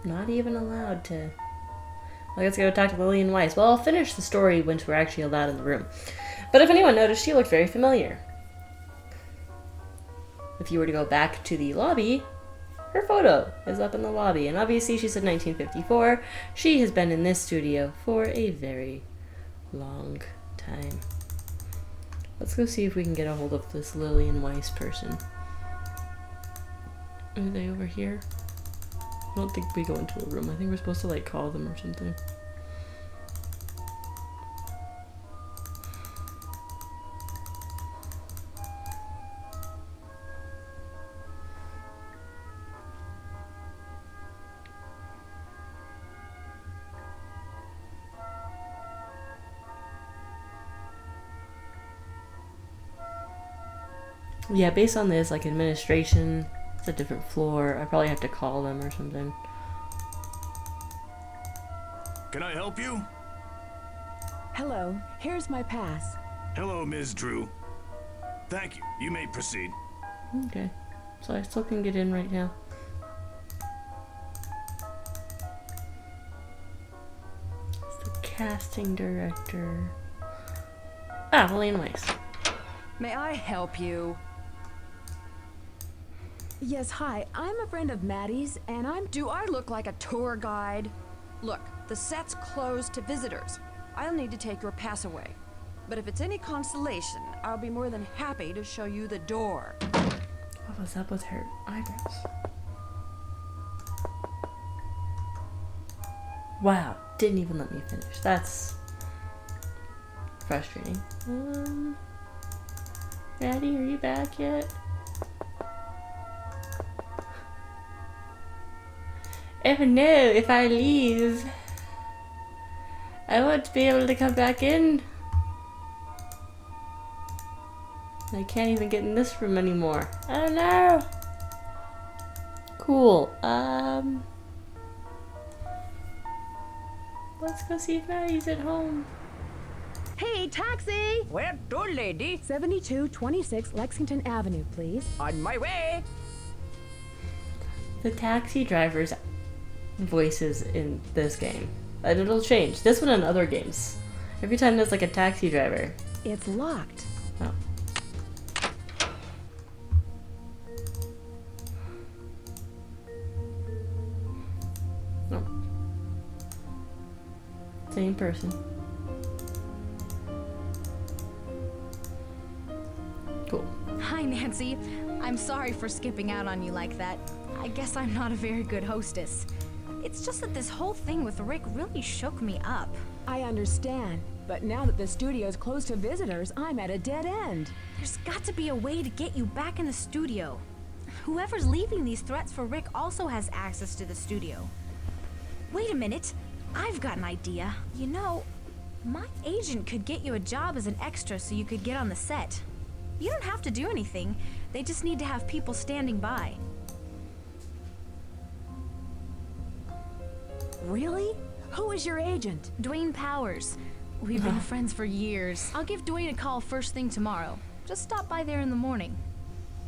Not even allowed to... I guess I gotta talk to Lillian Weiss. Well, I'll finish the story once we're actually allowed in the room. But if anyone noticed, she looked very familiar. If you were to go back to the lobby, her photo is up in the lobby. And obviously she said 1954. She has been in this studio for a very long time. Let's go see if we can get a hold of this Lillian Weiss person. Are they over here? I don't think we go into a room. I think we're supposed to like call them or something. Yeah, based on this, like administration, it's a different floor. I probably have to call them or something. Can I help you? Hello, here's my pass. Hello, Ms. Drew. Thank you. You may proceed. Okay. So I still can get in right now. It's the casting director. Ah, Lillian Weiss. May I help you? Yes, hi. I'm a friend of Maddie's, and Do I look like a tour guide? Look, the set's closed to visitors. I'll need to take your pass away. But if it's any consolation, I'll be more than happy to show you the door. What was up with her eyebrows? Wow, didn't even let me finish. That's frustrating. Maddie, are you back yet? Oh no, if I leave, I won't be able to come back in. I can't even get in this room anymore. I don't know. Cool. Let's go see if Maddie's at home. Hey, taxi! Where to, lady? 7226 Lexington Avenue, please. On my way. The taxi driver's voices in this game. And it'll change. This one and other games. Every time there's like a taxi driver. It's locked. Oh. No. Same person. Cool. Hi, Nancy. I'm sorry for skipping out on you like that. I guess I'm not a very good hostess. It's just that this whole thing with Rick really shook me up. I understand, but now that the studio's closed to visitors, I'm at a dead end. There's got to be a way to get you back in the studio. Whoever's leaving these threats for Rick also has access to the studio. Wait a minute. I've got an idea. You know, my agent could get you a job as an extra so you could get on the set. You don't have to do anything. They just need to have people standing by. Really? Who is your agent? Dwayne Powers. We've been friends for years. I'll give Dwayne a call first thing tomorrow. Just stop by there in the morning.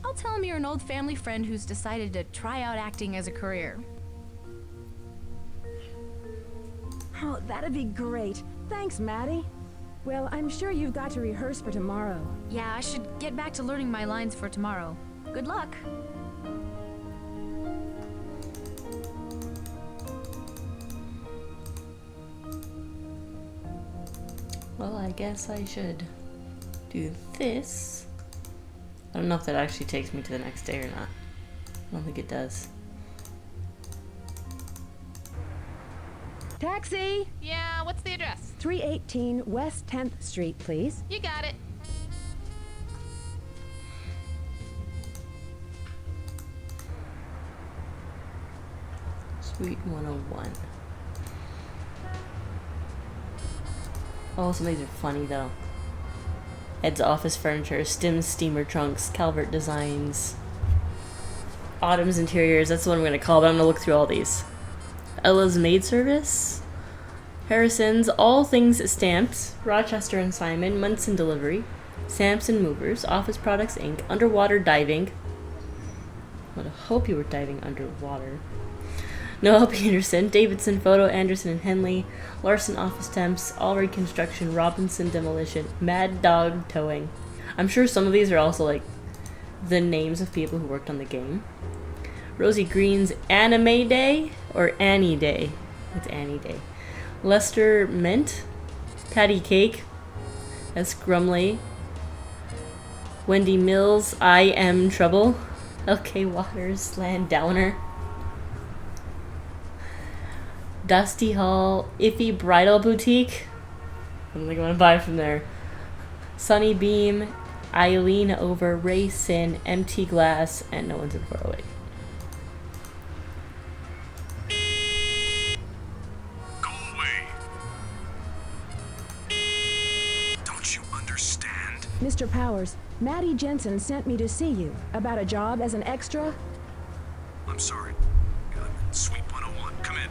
I'll tell him you're an old family friend who's decided to try out acting as a career. Oh, that'd be great. Thanks, Maddie. Well, I'm sure you've got to rehearse for tomorrow. Yeah, I should get back to learning my lines for tomorrow. Good luck. Well, I guess I should do this. I don't know if that actually takes me to the next day or not. I don't think it does. Taxi! Yeah, what's the address? 318 West 10th Street, please. You got it. Suite 101. Oh, some of these are funny though. Ed's Office Furniture, Stim's Steamer Trunks, Calvert Designs, Autumn's Interiors, that's what I'm going to call it, but I'm going to look through all these. Ella's Maid Service, Harrison's, All Things Stamped, Rochester and Simon, Munson Delivery, Sampson Movers, Office Products Inc., Underwater Diving. I would hope you were diving underwater. Noel Peterson, Davidson Photo, Anderson and Henley, Larson Office Temps, Allred Construction, Robinson Demolition, Mad Dog Towing. I'm sure some of these are also like the names of people who worked on the game. Rosie Green's Anime Day or Annie Day. It's Annie Day. Lester Mint, Patty Cake, S. Grumley, Wendy Mills, I Am Trouble, L.K. Waters, Land Downer, Dusty Hall, Iffy Bridal Boutique. I don't think I want to buy from there. Sunny Beam, Eileen Over, Ray Sin, MT Glass, and No One's in 408. Go away. Don't you understand? Mr. Powers, Maddie Jensen sent me to see you about a job as an extra. I'm sorry. I'm in Suite 101. Come in.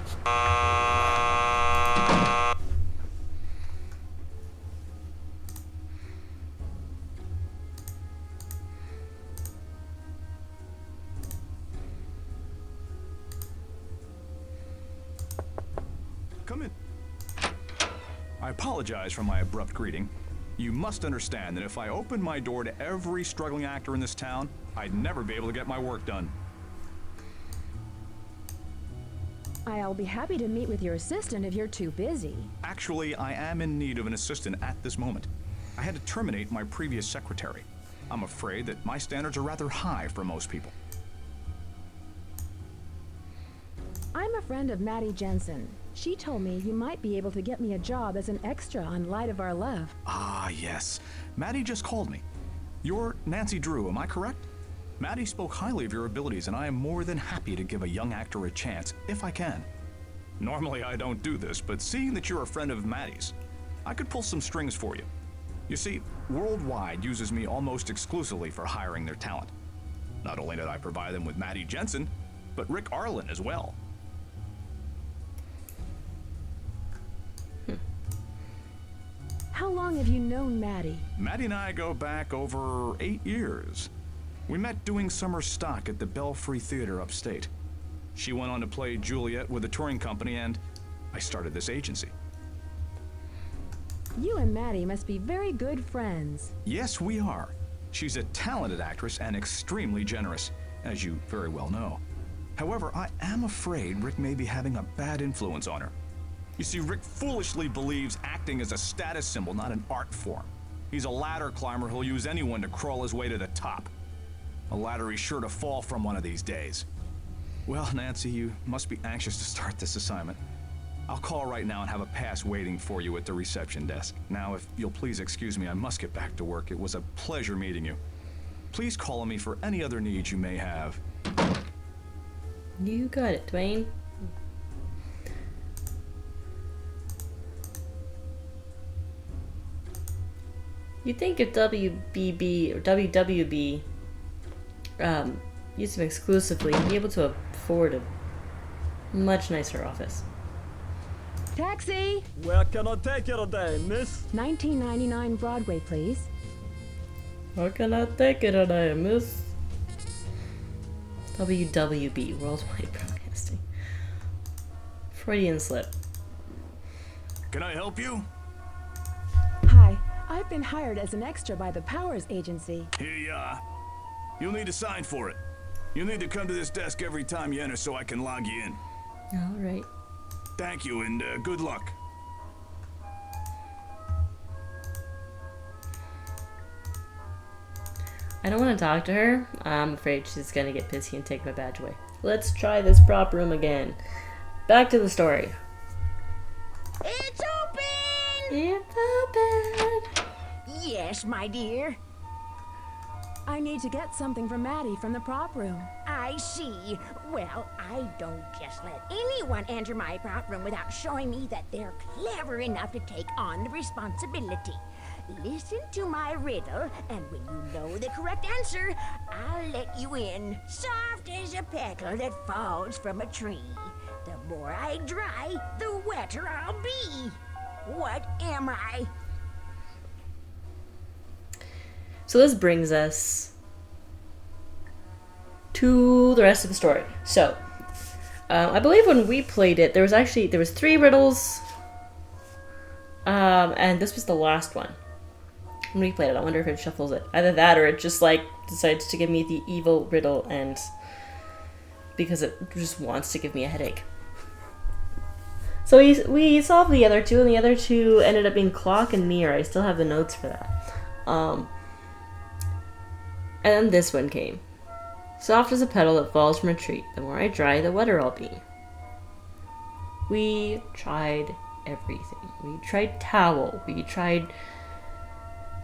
Come in. I apologize for my abrupt greeting. You must understand that if I opened my door to every struggling actor in this town, I'd never be able to get my work done. I'll be happy to meet with your assistant if you're too busy. Actually, I am in need of an assistant at this moment. I had to terminate my previous secretary. I'm afraid that my standards are rather high for most people. I'm a friend of Maddie Jensen. She told me you might be able to get me a job as an extra on Light of Our Love. Ah, yes. Maddie just called me. You're Nancy Drew, am I correct? Maddie spoke highly of your abilities, and I am more than happy to give a young actor a chance, if I can. Normally I don't do this, but seeing that you're a friend of Maddie's, I could pull some strings for you. You see, Worldwide uses me almost exclusively for hiring their talent. Not only did I provide them with Maddie Jensen, but Rick Arlen as well. How long have you known Maddie? Maddie and I go back over 8 years. We met doing summer stock at the Belfry Theater upstate. She went on to play Juliet with a touring company, and I started this agency. You and Maddie must be very good friends. Yes, we are. She's a talented actress and extremely generous, as you very well know. However, I am afraid Rick may be having a bad influence on her. You see, Rick foolishly believes acting is a status symbol, not an art form. He's a ladder climber who'll use anyone to crawl his way to the top. A ladder he's sure to fall from one of these days. Well, Nancy, you must be anxious to start this assignment. I'll call right now and have a pass waiting for you at the reception desk. Now, if you'll please excuse me, I must get back to work. It was a pleasure meeting you. Please call on me for any other needs you may have. You got it, Dwayne. You'd think if WBB or WWB used them exclusively, you'd be able to afford a much nicer office. Taxi! Where can I take you today, miss? 1999 Broadway, please. Where can I take it today, miss? WWB, Worldwide Broadcasting. Freudian slip. Can I help you? Hi, I've been hired as an extra by the Powers Agency. Here you are. You'll need to sign for it. You'll need to come to this desk every time you enter so I can log you in. All right. Thank you, and good luck. I don't want to talk to her. I'm afraid she's gonna get pissy and take my badge away. Let's try this prop room again. Back to the story. It's open! It's open. Yes, my dear. I need to get something from Maddie from the prop room. I see. Well, I don't just let anyone enter my prop room without showing me that they're clever enough to take on the responsibility. Listen to my riddle, and when you know the correct answer, I'll let you in. Soft as a petal that falls from a tree. The more I dry, the wetter I'll be. What am I? So this brings us to the rest of the story. So, I believe when we played it, there was 3 riddles, and this was the last one. When we played it, I wonder if it shuffles it. Either that, or it just like decides to give me the evil riddle, and because it just wants to give me a headache. So we solved the other 2, and the other 2 ended up being clock and mirror. I still have the notes for that. And then this one came. Soft as a petal that falls from a tree. The more I dry, the wetter I'll be. We tried everything. We tried towel. We tried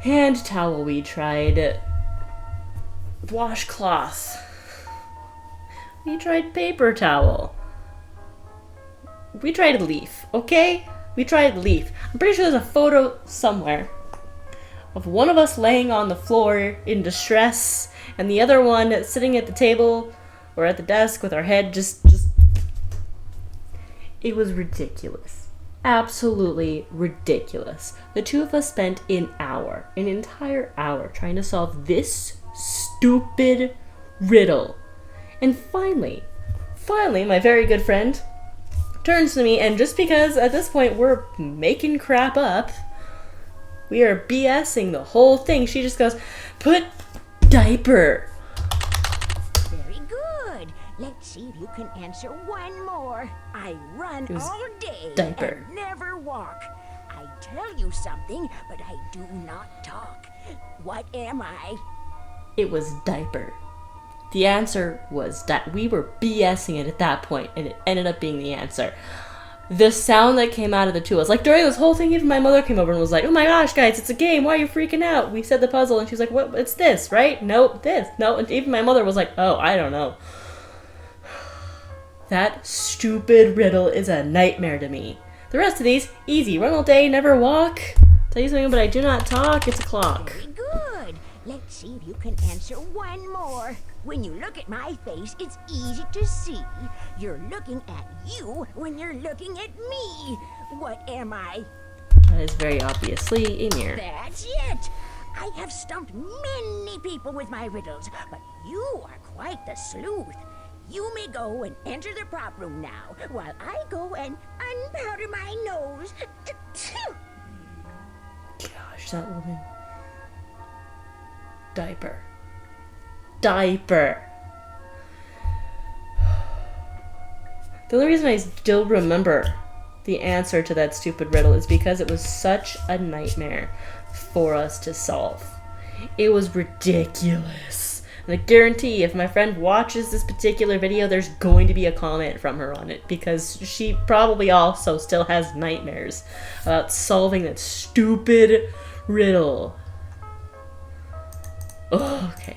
hand towel. We tried washcloth. We tried paper towel. We tried leaf, okay? We tried leaf. I'm pretty sure there's a photo somewhere of one of us laying on the floor in distress, and the other one sitting at the table or at the desk with our head just... It was ridiculous. Absolutely ridiculous. The 2 of us spent an entire hour, trying to solve this stupid riddle. And finally, my very good friend turns to me, and just because at this point we're making crap up, we are BSing the whole thing, she just goes, "Put diaper." Very good. Let's see if you can answer one more. I run all day diaper. and never walk. I tell you something, but I do not talk. What am I? It was diaper. The answer was that we were BSing it at that point, and it ended up being the answer. The sound that came out of the 2 of us, like during this whole thing, even my mother came over and was like, "Oh my gosh, guys, it's a game. Why are you freaking out?" We said the puzzle, and she's like, "What? It's this, right? Nope, this. No." And even my mother was like, "Oh, I don't know." That stupid riddle is a nightmare to me. The rest of these, easy. Run all day, never walk. Tell you something, but I do not talk. It's a clock. Very good. Let's see if you can answer one more. When you look at my face, it's easy to see. You're looking at you when you're looking at me. What am I? That is very obviously a mirror. That's it. I have stumped many people with my riddles, but you are quite the sleuth. You may go and enter the prop room now, while I go and unpowder my nose. Gosh, that woman. Diaper. Diaper. The only reason I still remember the answer to that stupid riddle is because it was such a nightmare for us to solve. It was ridiculous. And I guarantee if my friend watches this particular video, there's going to be a comment from her on it, because she probably also still has nightmares about solving that stupid riddle. Oh, okay.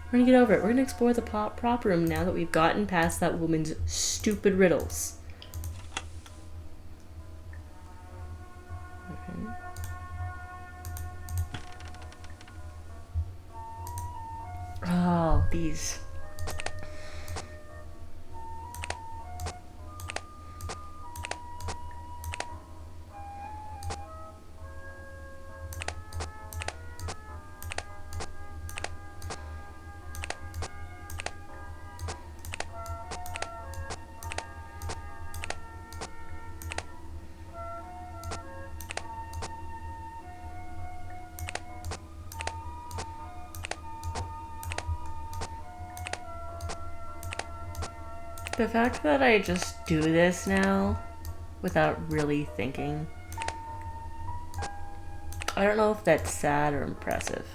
We're gonna get over it. We're gonna explore the prop room now that we've gotten past that woman's stupid riddles. Okay. Oh, these. The fact that I just do this now without really thinking, I don't know if that's sad or impressive.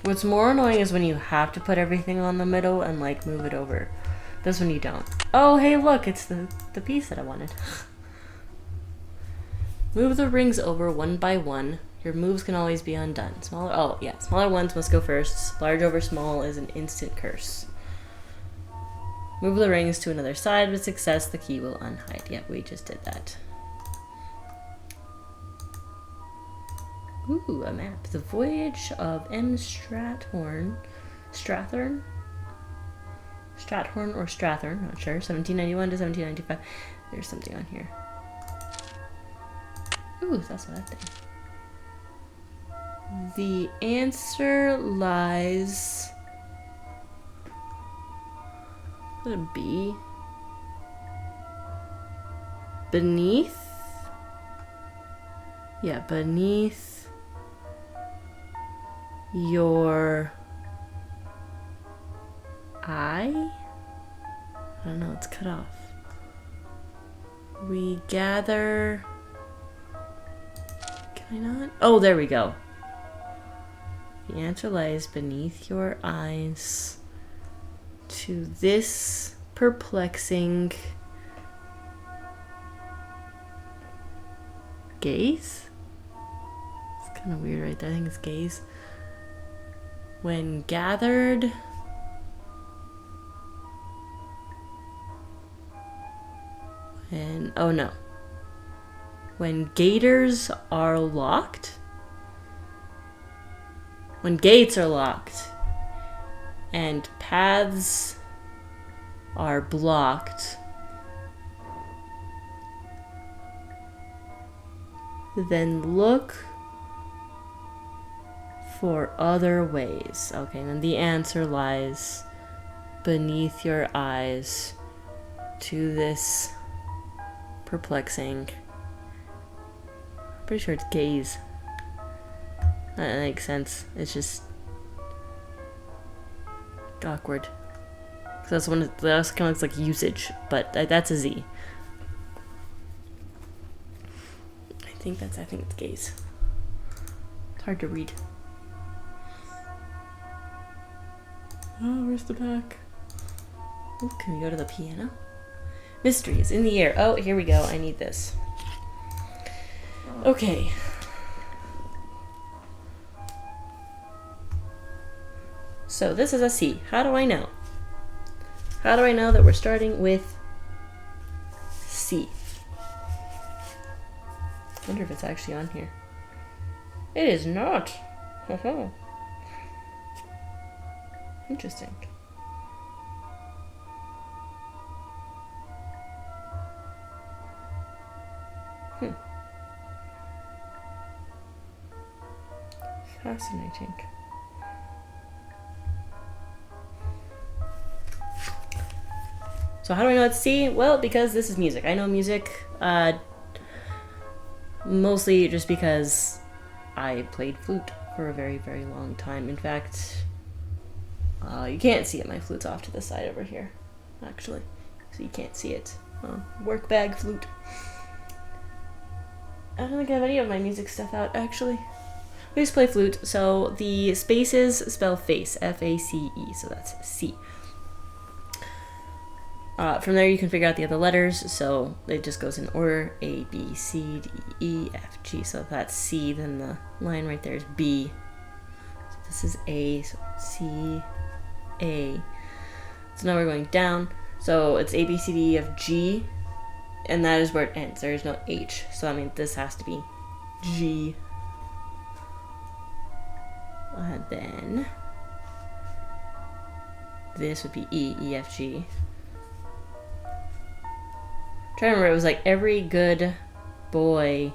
What's more annoying is when you have to put everything on the middle and like move it over. This one you don't. Oh, hey look, it's the piece that I wanted. Move the rings over one by one. Your moves can always be undone. Smaller ones must go first. Large over small is an instant curse. Move the rings to another side. With success, the key will unhide. Yeah, we just did that. Ooh, a map. The Voyage of M. Strathorn or Strathorn, not sure. 1791 to 1795. There's something on here. Ooh, that's that thing. The answer lies... What would it be? Beneath? Yeah, beneath your eye? I don't know, it's cut off. We gather... Can I not? Oh, there we go. The answer lies beneath your eyes to this perplexing gaze? It's kind of weird right there. I think it's gaze. When gathered... Oh no. When gators are locked? When gates are locked and paths are blocked, then look for other ways. Okay, and the answer lies beneath your eyes to this perplexing... Pretty sure it's gaze. That makes sense. It's just awkward. That's one. That's kind of looks like usage, but that's a Z. I think it's gaze. It's hard to read. Oh, where's the back? Oh, can we go to the piano? Mystery is in the air. Oh, here we go. I need this. Okay. So this is a C. How do I know? How do I know that we're starting with C? I wonder if it's actually on here. It is not. Interesting. Fascinating. So how do I know it's C? Well, because this is music. I know music mostly just because I played flute for a very, very long time. In fact, you can't see it. My flute's off to the side over here, actually. So you can't see it. Work bag flute. I don't think I have any of my music stuff out, actually. We just play flute, so the spaces spell face, F-A-C-E, so that's C. From there you can figure out the other letters, so it just goes in order, A, B, C, D, E, F, G, so if that's C, then the line right there is B. So this is A, so C, A. So now we're going down, so it's A, B, C, D, E, F, G, and that is where it ends. There is no H, so I mean this has to be G. And then this would be E, E, F, G. I'm trying to remember, it was like every good boy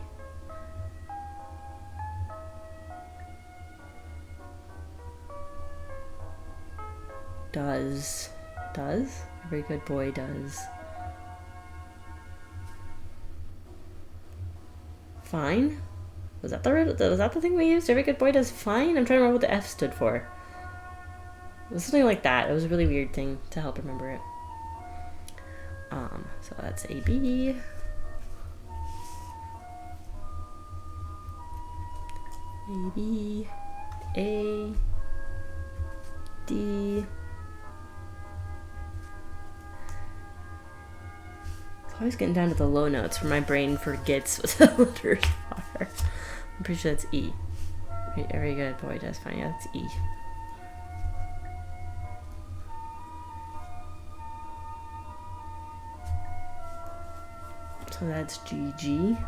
does. Every good boy does. Fine. Was that the thing we used? Every good boy does fine? I'm trying to remember what the F stood for. It was something like that. It was a really weird thing to help remember it. So that's A, B. A, B. A. D. I'm always getting down to the low notes where my brain forgets what the letters are. I'm pretty sure that's E. Very good, boy, that's fine. Yeah, that's E. So that's GG.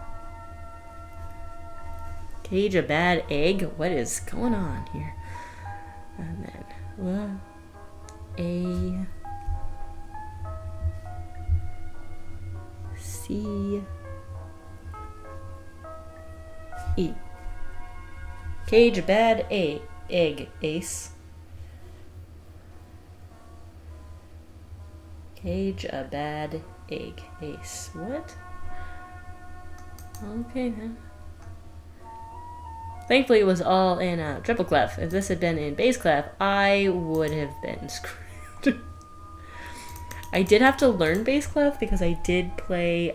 Cage a bad egg? What is going on here? And then A C E. Cage a bad egg, ace. Cage a bad egg, ace. What? Okay then. Thankfully it was all in triple clef. If this had been in bass clef, I would have been screwed. I did have to learn bass clef because I did play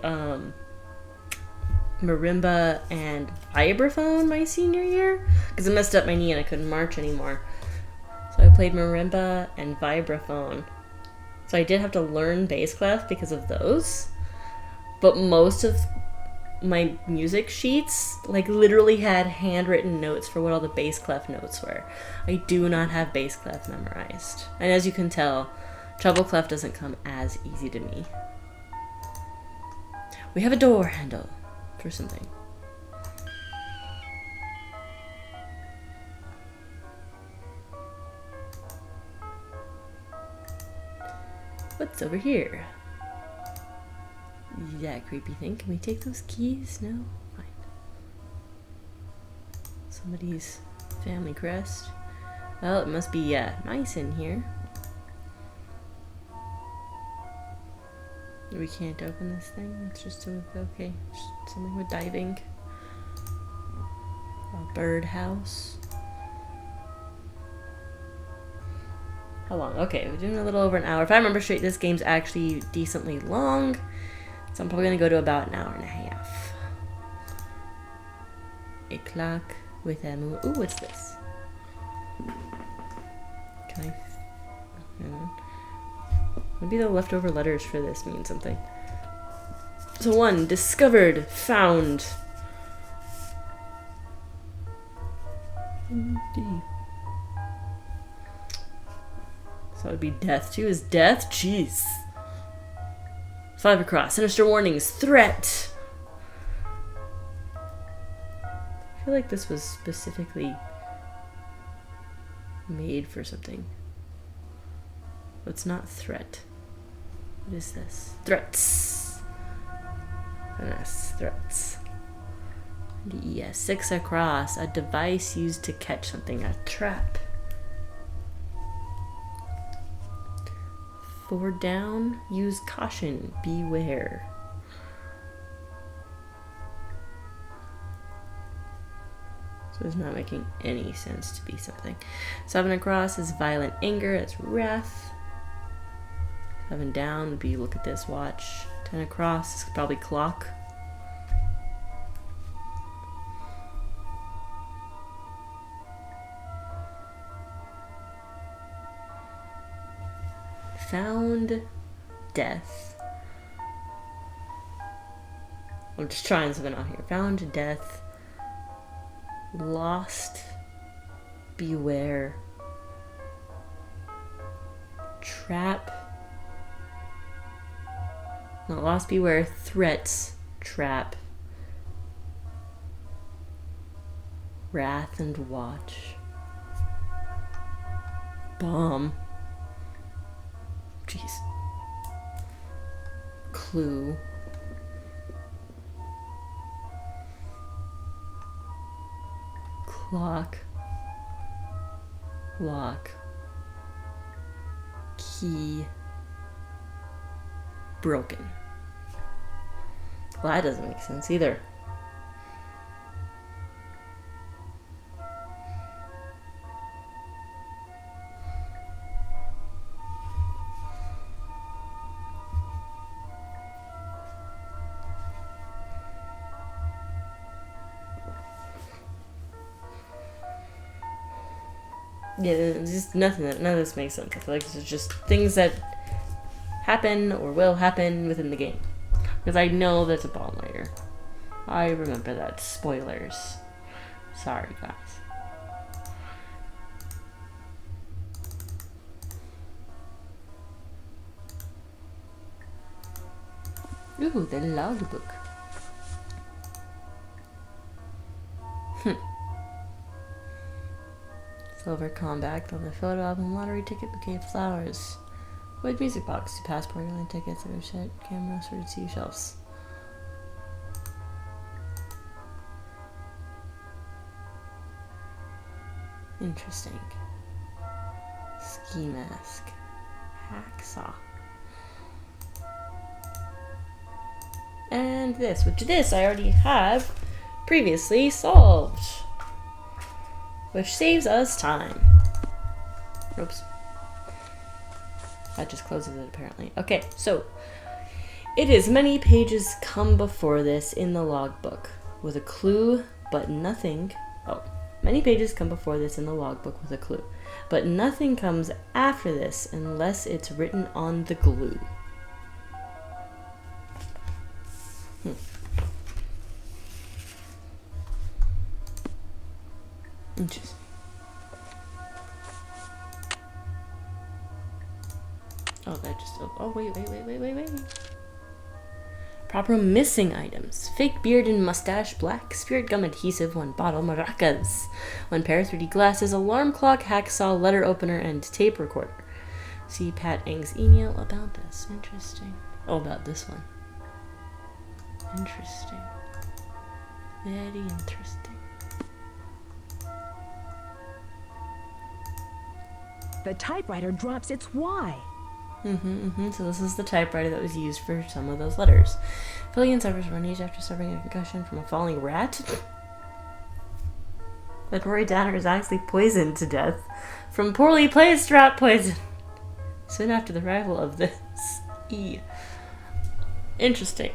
marimba and vibraphone my senior year because I messed up my knee and I couldn't march anymore. So I played marimba and vibraphone. So I did have to learn bass clef because of those. But most of my music sheets like literally had handwritten notes for what all the bass clef notes were. I do not have bass clef memorized. And as you can tell, treble clef doesn't come as easy to me. We have a door handle for something. What's over here? That creepy thing. Can we take those keys? No? Fine. Somebody's family crest. Well, it must be nice in here. We can't open this thing. It's just okay. Just something with diving. A birdhouse. How long? Okay, we're doing a little over an hour. If I remember straight, this game's actually decently long. So I'm probably gonna go to about an hour and a half. A clock with a moon. Ooh, what's this? Can I? Maybe the leftover letters for this mean something. So 1, discovered, found. So it would be death. 2 is death? Jeez. 5 across. Sinister warnings. Threat. I feel like this was specifically made for something. It's not threat. What is this? Threats. Yes, threats. Yes, 6 across. A device used to catch something. A trap. 4 down. Use caution. Beware. So it's not making any sense to be something. 7 across is violent anger. It's wrath. 7 down would be look at this watch. 10 across is probably clock. Found death. I'm just trying something out here. Found death. Lost. Beware. Trap. Not lost, beware. Threats. Trap. Wrath and watch. Bomb. Jeez. Clue. Clock. Lock. Key. Broken. Well, that doesn't make sense either. Yeah, it's just nothing. None of this makes sense. I feel like this is just things that happen or will happen within the game. Because I know that's a bomb later. I remember that. Spoilers. Sorry, guys. Ooh, the logbook. Silver compact on the photo album, lottery ticket, bouquet of flowers. Wood music box, passport, airline tickets, other shit, camera, sorted seashells. Interesting. Ski mask. Hacksaw. And this, which I already have previously solved. Which saves us time. Oops. That just closes it apparently. Okay, so it is many pages come before this in the logbook with a clue, but nothing. Oh, many pages come before this in the logbook with a clue, but nothing comes after this unless it's written on the glue. Interesting. Oh, that just... Oh, wait. Proper missing items. Fake beard and mustache, black spirit gum adhesive, 1 bottle, maracas, 1 pair of 3D glasses, alarm clock, hacksaw, letter opener, and tape recorder. See Pat Eng's email about this. Interesting. Oh, about this one. Interesting. Very interesting. The typewriter drops its Y. So this is the typewriter that was used for some of those letters. Fillion suffers from age after suffering a concussion from a falling rat. But Rory Danner is actually poisoned to death from poorly placed rat poison soon after the arrival of this E. Interesting.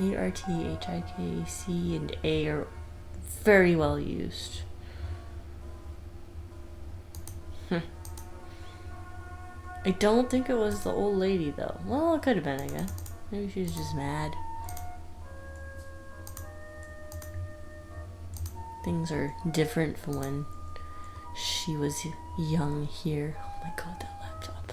E, R, T, H, I, K, C, and A are very well used. I don't think it was the old lady though. Well, it could have been, I guess. Maybe she was just mad. Things are different from when she was young here. Oh my god, that laptop.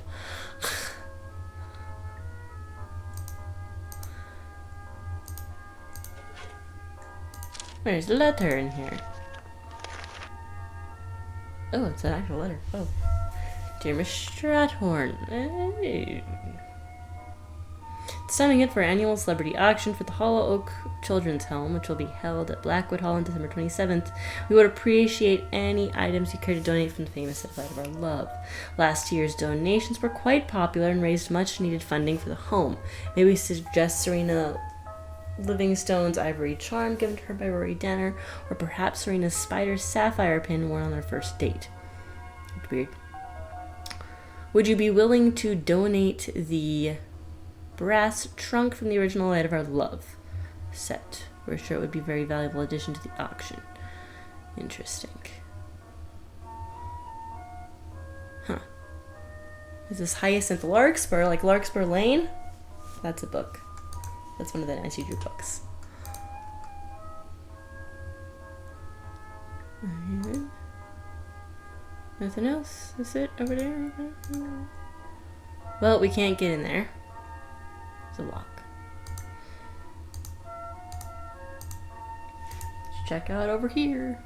There's a letter in here. Oh, it's an actual letter. Oh. Dear Miss Strathorn. Hey. It's time again for our annual celebrity auction for the Hollow Oak Children's Home, which will be held at Blackwood Hall on December 27th. We would appreciate any items you care to donate from the famous Light of Our Love. Last year's donations were quite popular and raised much needed funding for the home. Maybe suggest Serena Livingstone's ivory charm given to her by Rory Danner, or perhaps Serena's spider sapphire pin worn on their first date. That's weird. Would you be willing to donate the brass trunk from the original Light of Our Love set? We're sure it would be a very valuable addition to the auction. Interesting. Huh. Is this Hyacinth Larkspur, like Larkspur Lane? That's a book. That's one of the Nancy Drew books. Nothing else? Is it over there? Well, we can't get in there. It's a lock. Let's check out over here.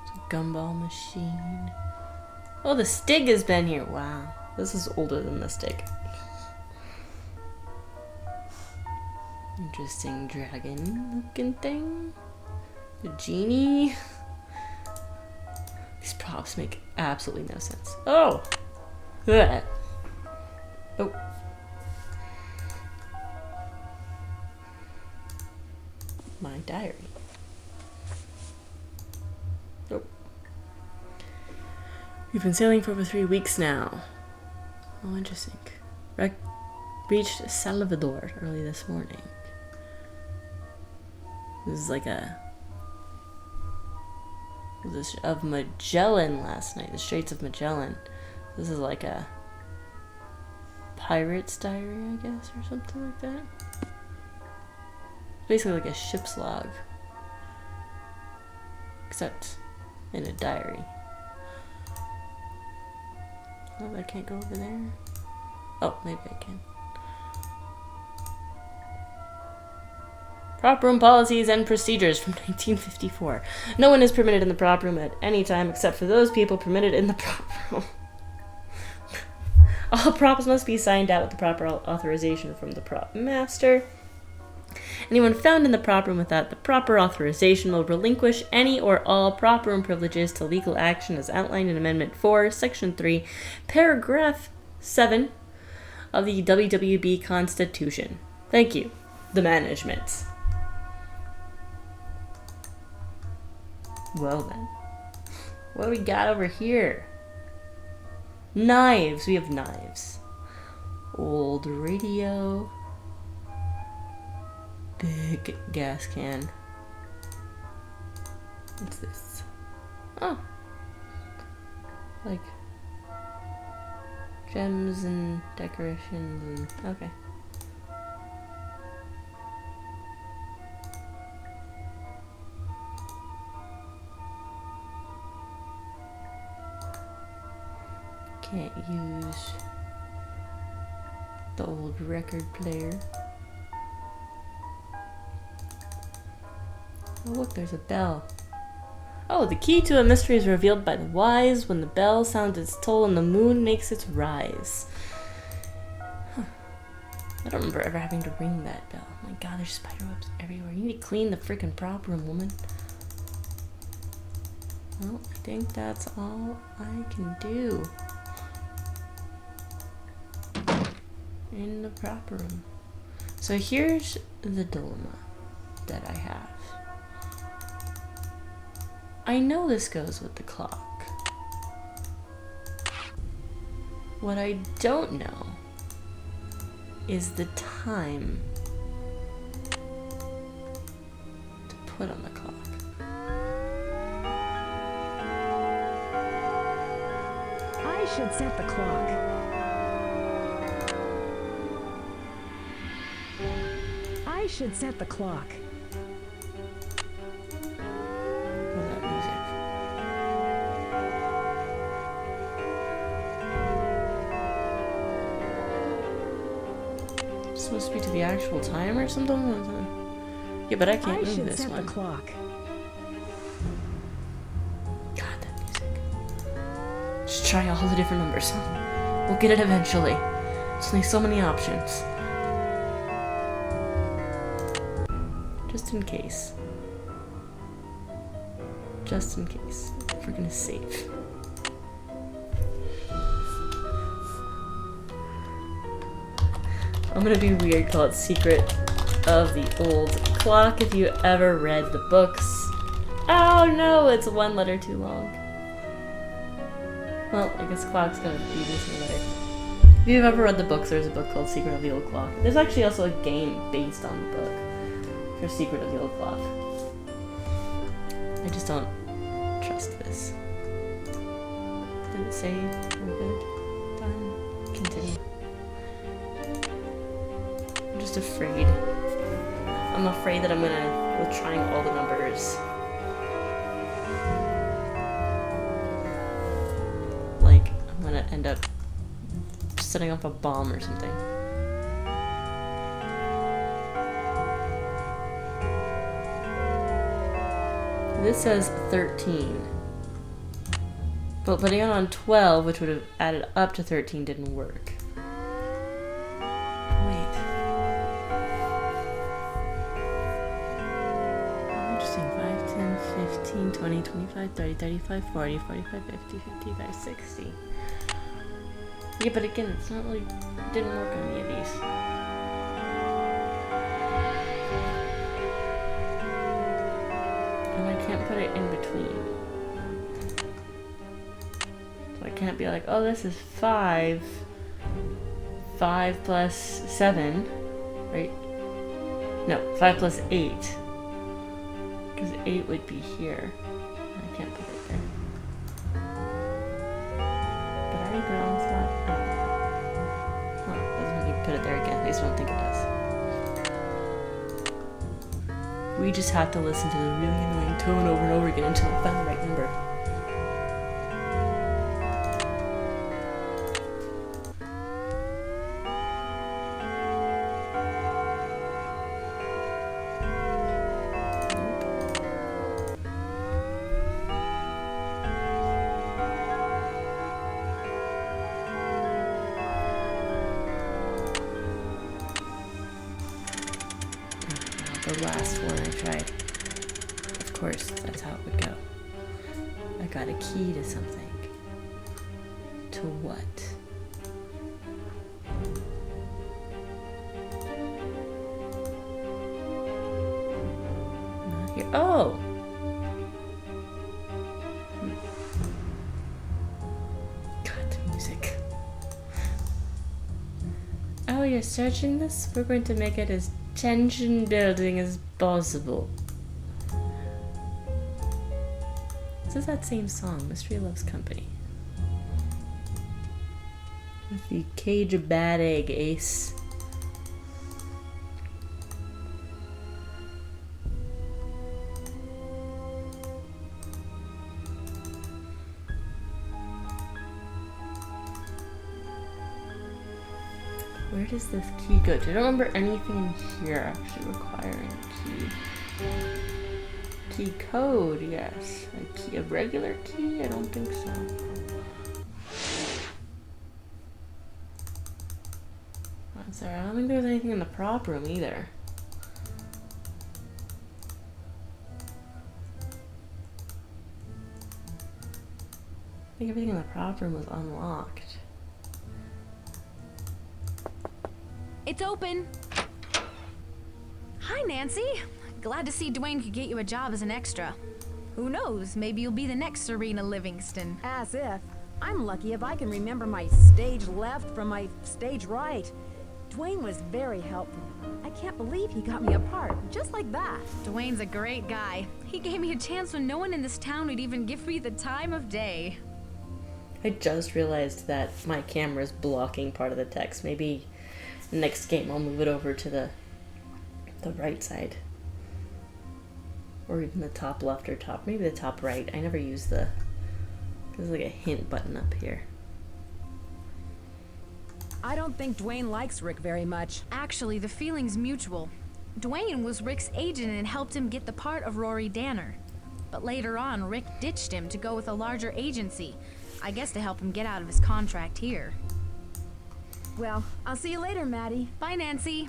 It's a gumball machine. Oh, the Stig has been here. Wow. This is older than the Stig. Interesting dragon looking thing. The genie. These props make absolutely no sense. Oh! Ugh. Oh. My diary. Oh. We've been sailing for over 3 weeks now. Oh, interesting. Reached Salvador early this morning. This is like a of Magellan last night. The Straits of Magellan. This is like a pirate's diary, I guess, or something like that. Basically like a ship's log. Except in a diary. Oh, I can't go over there. Oh, maybe I can. Prop room policies and procedures from 1954. No one is permitted in the prop room at any time except for those people permitted in the prop room. All props must be signed out with the proper authorization from the prop master. Anyone found in the prop room without the proper authorization will relinquish any or all prop room privileges to legal action as outlined in Amendment 4, Section 3, Paragraph 7 of the WWB Constitution. Thank you, the management. Well then, what do we got over here? Knives. We have knives. Old radio. Big gas can. What's this? Oh. Like gems and decorations and okay. Can't use the old record player. Oh look, there's a bell. Oh, the key to a mystery is revealed by the wise. When the bell sounds its toll and the moon makes its rise. Huh. I don't remember ever having to ring that bell. Oh my god, there's spider webs everywhere. You need to clean the freaking prop room, woman. Well, I think that's all I can do in the prop room. So here's the dilemma that I have. I know this goes with the clock. What I don't know is the time to put on the clock. I should set the clock. I should set the clock. Supposed to be to the actual time or something? Yeah, but I can't move should this set one. The clock. God, that music. Just try all the different numbers. We'll get it eventually. There's only so many options. Just in case. Just in case. If we're gonna save. I'm gonna be weird, call it Secret of the Old Clock if you ever read the books. Oh no, it's one letter too long. Well, I guess clock's gonna be missing a letter. If you've ever read the books, there's a book called Secret of the Old Clock. There's actually also a game based on the book for Secret of the Old Clock. I just don't trust this. Did it say we're good? Done. Continue. I'm just afraid. I'm afraid that I'm gonna go trying all the numbers. Like, I'm gonna end up setting off a bomb or something. This says 13. But putting it on 12, which would have added up to 13, didn't work. Interesting. 5, 10, 15, 20, 25, 30, 35, 40, 45, 50, 55, 60. Yeah, but again, it's not really, it didn't work on any of these. And I can't put it in between. So I can't be like, oh, this is 5. 5 plus 7, right? No, 5 plus 8. Because 8 would be here. I can't put it there. But I need the wrong spot. Oh. Oh, doesn't let me put it there again. At least I don't think it does. We just have to listen to the really annoying tone over and over again until I find the right number. The last one I tried. Of course, that's how it would go. I got a key to something. To what? Not here. Oh! God, the music. Oh, you're searching this? We're going to make it as tension building as possible. This is that same song, Mystery Loves Company. With the Cage of Bad Egg Ace. Where does this key go to? I don't remember anything in here actually requiring a key. Key code, yes. A regular key? I don't think so. I'm sorry, I don't think there's anything in the prop room either. I think everything in the prop room was unlocked. It's open. Hi, Nancy. Glad to see Dwayne could get you a job as an extra. Who knows, maybe you'll be the next Serena Livingston. As if. I'm lucky if I can remember my stage left from my stage right. Dwayne was very helpful. I can't believe he got me a part, just like that. Dwayne's a great guy. He gave me a chance when no one in this town would even give me the time of day. I just realized that my camera's blocking part of the text. Maybe next game I'll move it over to the right side. Or even the top left or top, maybe the top right. I never use there's like a hint button up here. I don't think Dwayne likes Rick very much. Actually, the feeling's mutual. Dwayne was Rick's agent and helped him get the part of Rory Danner. But later on, Rick ditched him to go with a larger agency. I guess to help him get out of his contract here. Well, I'll see you later, Maddie. Bye, Nancy.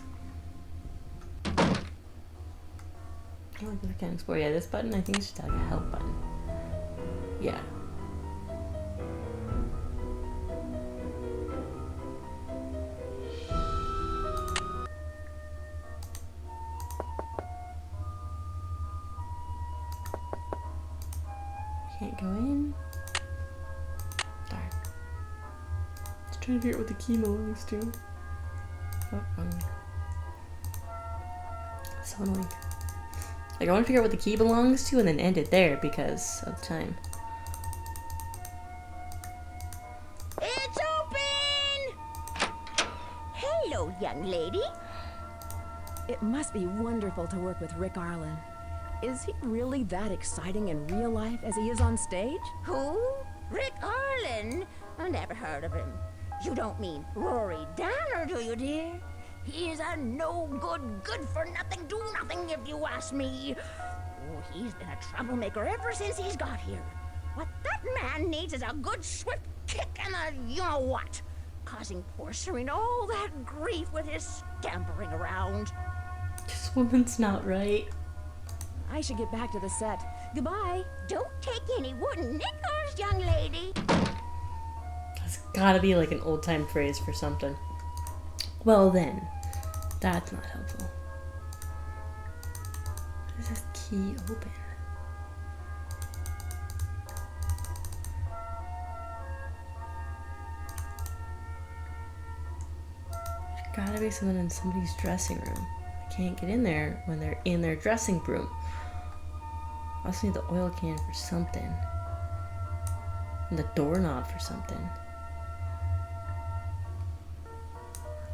I like this I can explore. Yeah, this button I think is just like a help button. Yeah. Can't go in. Darn. Just trying to figure out what the key belongs to. Oh, wrong. So annoying. Like, I want to figure out what the key belongs to and then end it there because of time. It's open! Hello, young lady. It must be wonderful to work with Rick Arlen. Is he really that exciting in real life as he is on stage? Who? Rick Arlen? I never heard of him. You don't mean Rory Danner, do you, dear? He is a no-good, good-for-nothing, do-nothing, if you ask me. Oh, he's been a troublemaker ever since he's got here. What that man needs is a good, swift kick and a you-know-what, causing poor Serena all that grief with his scampering around. This woman's not right. I should get back to the set. Goodbye. Don't take any wooden nickels, young lady. That's gotta be like an old-time phrase for something. Well then, that's not helpful. How does this key open? There's gotta be someone in somebody's dressing room. I can't get in there when they're in their dressing room. I also need the oil can for something. And the doorknob for something.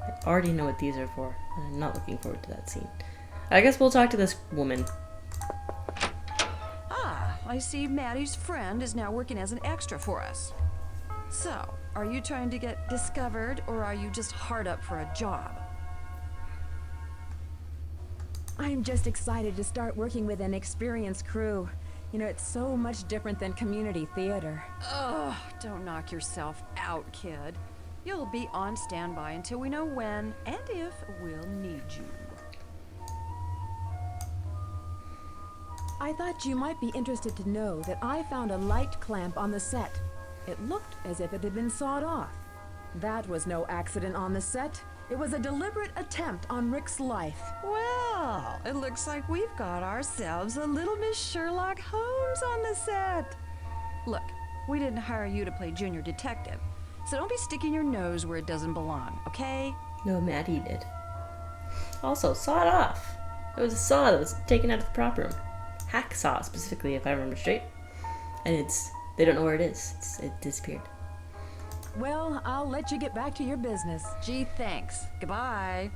I already know what these are for, and I'm not looking forward to that scene. I guess we'll talk to this woman. Ah, I see Maddie's friend is now working as an extra for us. So, are you trying to get discovered, or are you just hard up for a job? I'm just excited to start working with an experienced crew. You know, it's so much different than community theater. Ugh, don't knock yourself out, kid. You'll be on standby until we know when and if we'll need you. I thought you might be interested to know that I found a light clamp on the set. It looked as if it had been sawed off. That was no accident on the set. It was a deliberate attempt on Rick's life. Well, it looks like we've got ourselves a little Miss Sherlock Holmes on the set. Look, we didn't hire you to play junior detective, so don't be sticking your nose where it doesn't belong, okay? No, Maddie did. Also, saw it off. It was a saw that was taken out of the prop room. Hacksaw, specifically, if I remember straight. And they don't know where it is. It disappeared. Well, I'll let you get back to your business. Gee, thanks. Goodbye.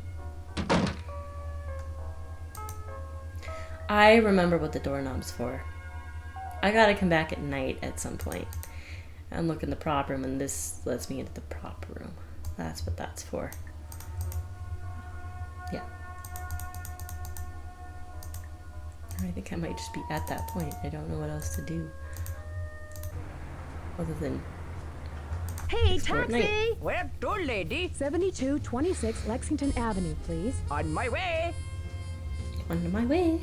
I remember what the doorknob's for. I gotta come back at night at some point and look in the prop room, and this lets me into the prop room. That's what that's for. Yeah. I think I might just be at that point. I don't know what else to do. Other than Hey, explore at night. taxi! Where to, lady? 7226 Lexington Avenue, please. On my way. On my way.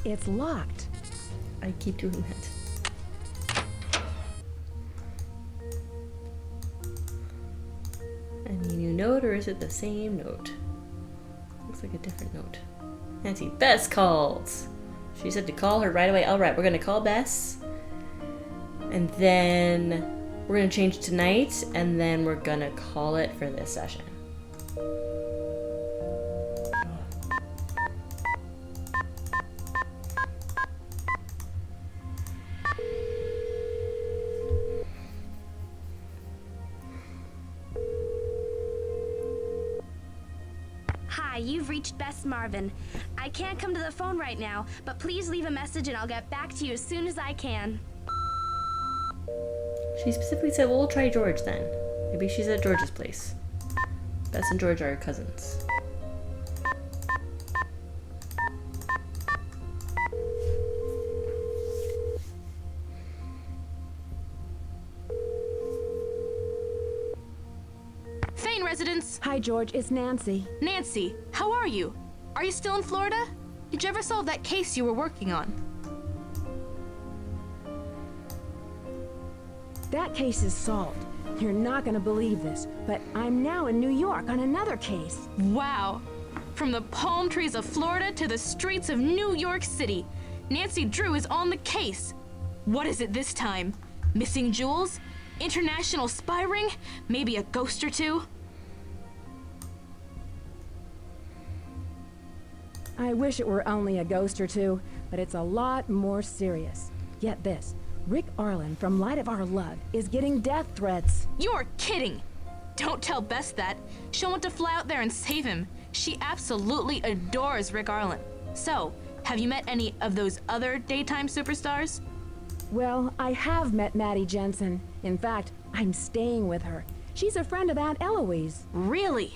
It's locked. I keep doing that. Any new note, or is it the same note? Looks like a different note. Nancy, Bess calls. She said to call her right away. All right, we're gonna call Bess, and then we're gonna change tonight, and then we're gonna call it for this session. Hi, you've reached Bess Marvin. I can't come to the phone right now, but please leave a message and I'll get back to you as soon as I can. She specifically said, well, we'll try George then. Maybe she's at George's place. Bess and George are cousins. Thane residence. Hi, George. It's Nancy. Nancy, how are you? Are you still in Florida? Did you ever solve that case you were working on? That case is solved. You're not gonna believe this, but I'm now in New York on another case. Wow. From the palm trees of Florida to the streets of New York City, Nancy Drew is on the case. What is it this time? Missing jewels? International spy ring? Maybe a ghost or two? I wish it were only a ghost or two, but it's a lot more serious. Get this. Rick Arlen from Light of Our Love is getting death threats. You're kidding! Don't tell Bess that. She'll want to fly out there and save him. She absolutely adores Rick Arlen. So, have you met any of those other daytime superstars? Well, I have met Maddie Jensen. In fact, I'm staying with her. She's a friend of Aunt Eloise. Really?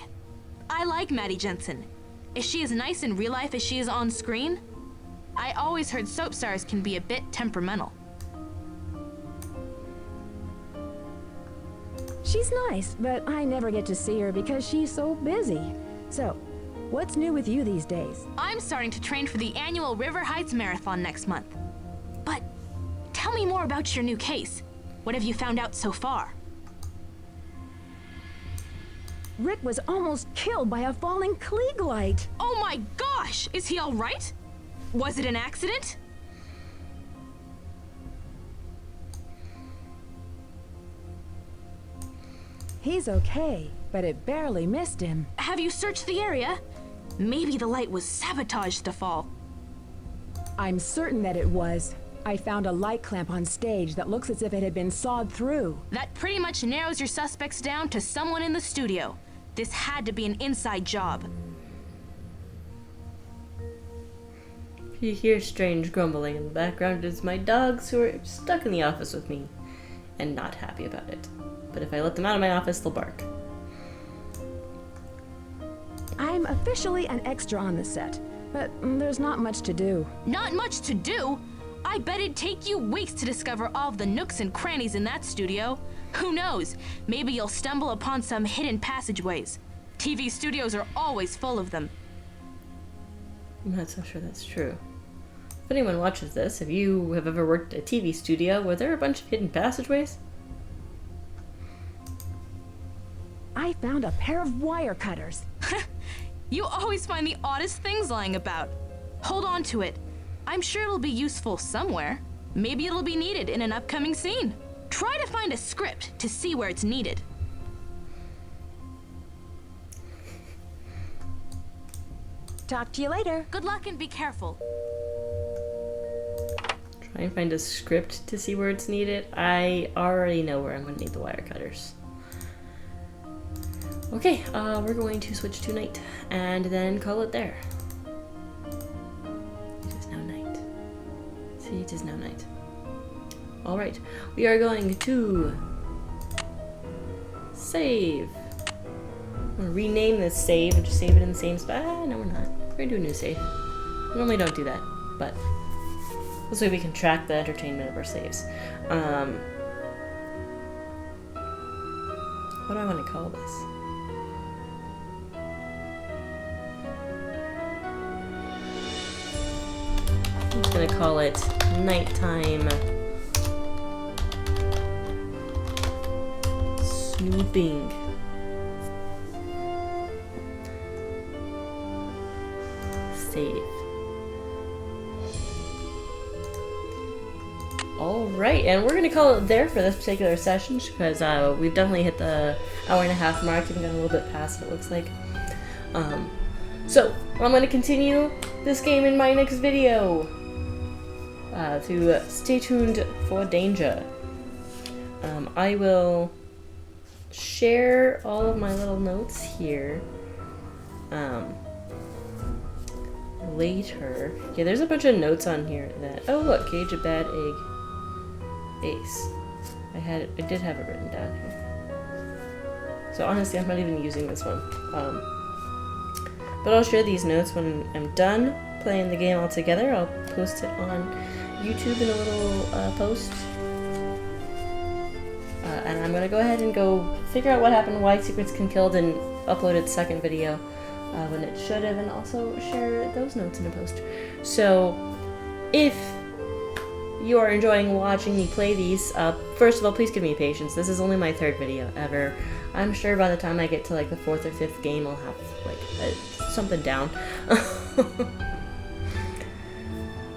I like Maddie Jensen. Is she as nice in real life as she is on screen? I always heard soap stars can be a bit temperamental. She's nice, but I never get to see her because she's so busy. So, what's new with you these days? I'm starting to train for the annual River Heights Marathon next month. But tell me more about your new case. What have you found out so far? Rick was almost killed by a falling Klieg light. Oh my gosh! Is he all right? Was it an accident? He's okay, but it barely missed him. Have you searched the area? Maybe the light was sabotaged to fall. I'm certain that it was. I found a light clamp on stage that looks as if it had been sawed through. That pretty much narrows your suspects down to someone in the studio. This had to be an inside job. You hear strange grumbling in the background. It's my dogs who are stuck in the office with me and not happy about it. But if I let them out of my office, they'll bark. I'm officially an extra on the set, but there's not much to do. Not much to do? I bet it'd take you weeks to discover all of the nooks and crannies in that studio. Who knows? Maybe you'll stumble upon some hidden passageways. TV studios are always full of them. I'm not so sure that's true. If anyone watches this, if you have ever worked at a TV studio, were there a bunch of hidden passageways? I found a pair of wire cutters. You always find the oddest things lying about. Hold on to it. I'm sure it'll be useful somewhere. Maybe it'll be needed in an upcoming scene. Try to find a script to see where it's needed. Talk to you later. Good luck and be careful. Try and find a script to see where it's needed. I already know where I'm going to need the wire cutters. Okay, we're going to switch to night and then call it there. It is now night. See, it is now night. Alright, we are going to save. I'm going to rename this save and just save it in the same spot. Ah, no, we're not. We're going to do a new save. We normally don't do that, but this way we can track the entertainment of our saves. What do I want to call this? I'm just gonna call it Nighttime Snooping. Save. Alright, and we're gonna call it there for this particular session because we've definitely hit the hour-and-a-half mark, even got a little bit past it, it looks like. So, I'm gonna continue this game in my next video. To stay tuned for danger. I will share all of my little notes here later. Yeah, there's a bunch of notes on here that, oh look, Cage a Bad Egg Ace. I did have it written down here. So honestly, I'm not even using this one. But I'll share these notes when I'm done playing the game all together. I'll post it on YouTube in a little post. And I'm gonna go ahead and go figure out what happened, why Secrets Can Killed, and upload its second video when it should have, and also share those notes in a post. So, if you are enjoying watching me play these, first of all, please give me patience. This is only my third video ever. I'm sure by the time I get to like the 4th or 5th game, I'll have like something down.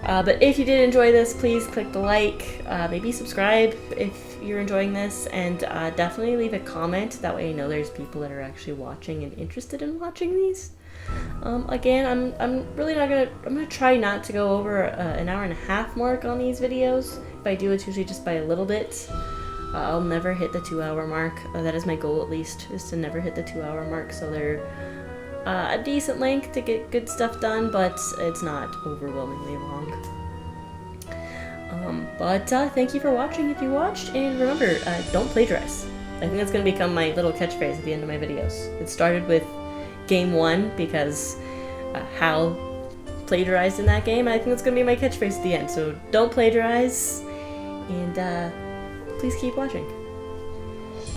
But if you did enjoy this, please click the like, maybe subscribe if you're enjoying this, and definitely leave a comment. That way I know there's people that are actually watching and interested in watching these. Again, I'm really not gonna, I'm gonna try not to go over an hour-and-a-half mark on these videos. If I do, it's usually just by a little bit. I'll never hit the 2-hour mark. That is my goal, at least, is to never hit the 2-hour mark, so they're a decent length to get good stuff done, but it's not overwhelmingly long. But thank you for watching if you watched, and remember, don't plagiarize. I think that's going to become my little catchphrase at the end of my videos. It started with Game 1 because Hal plagiarized in that game, and I think that's going to be my catchphrase at the end. So don't plagiarize, and please keep watching.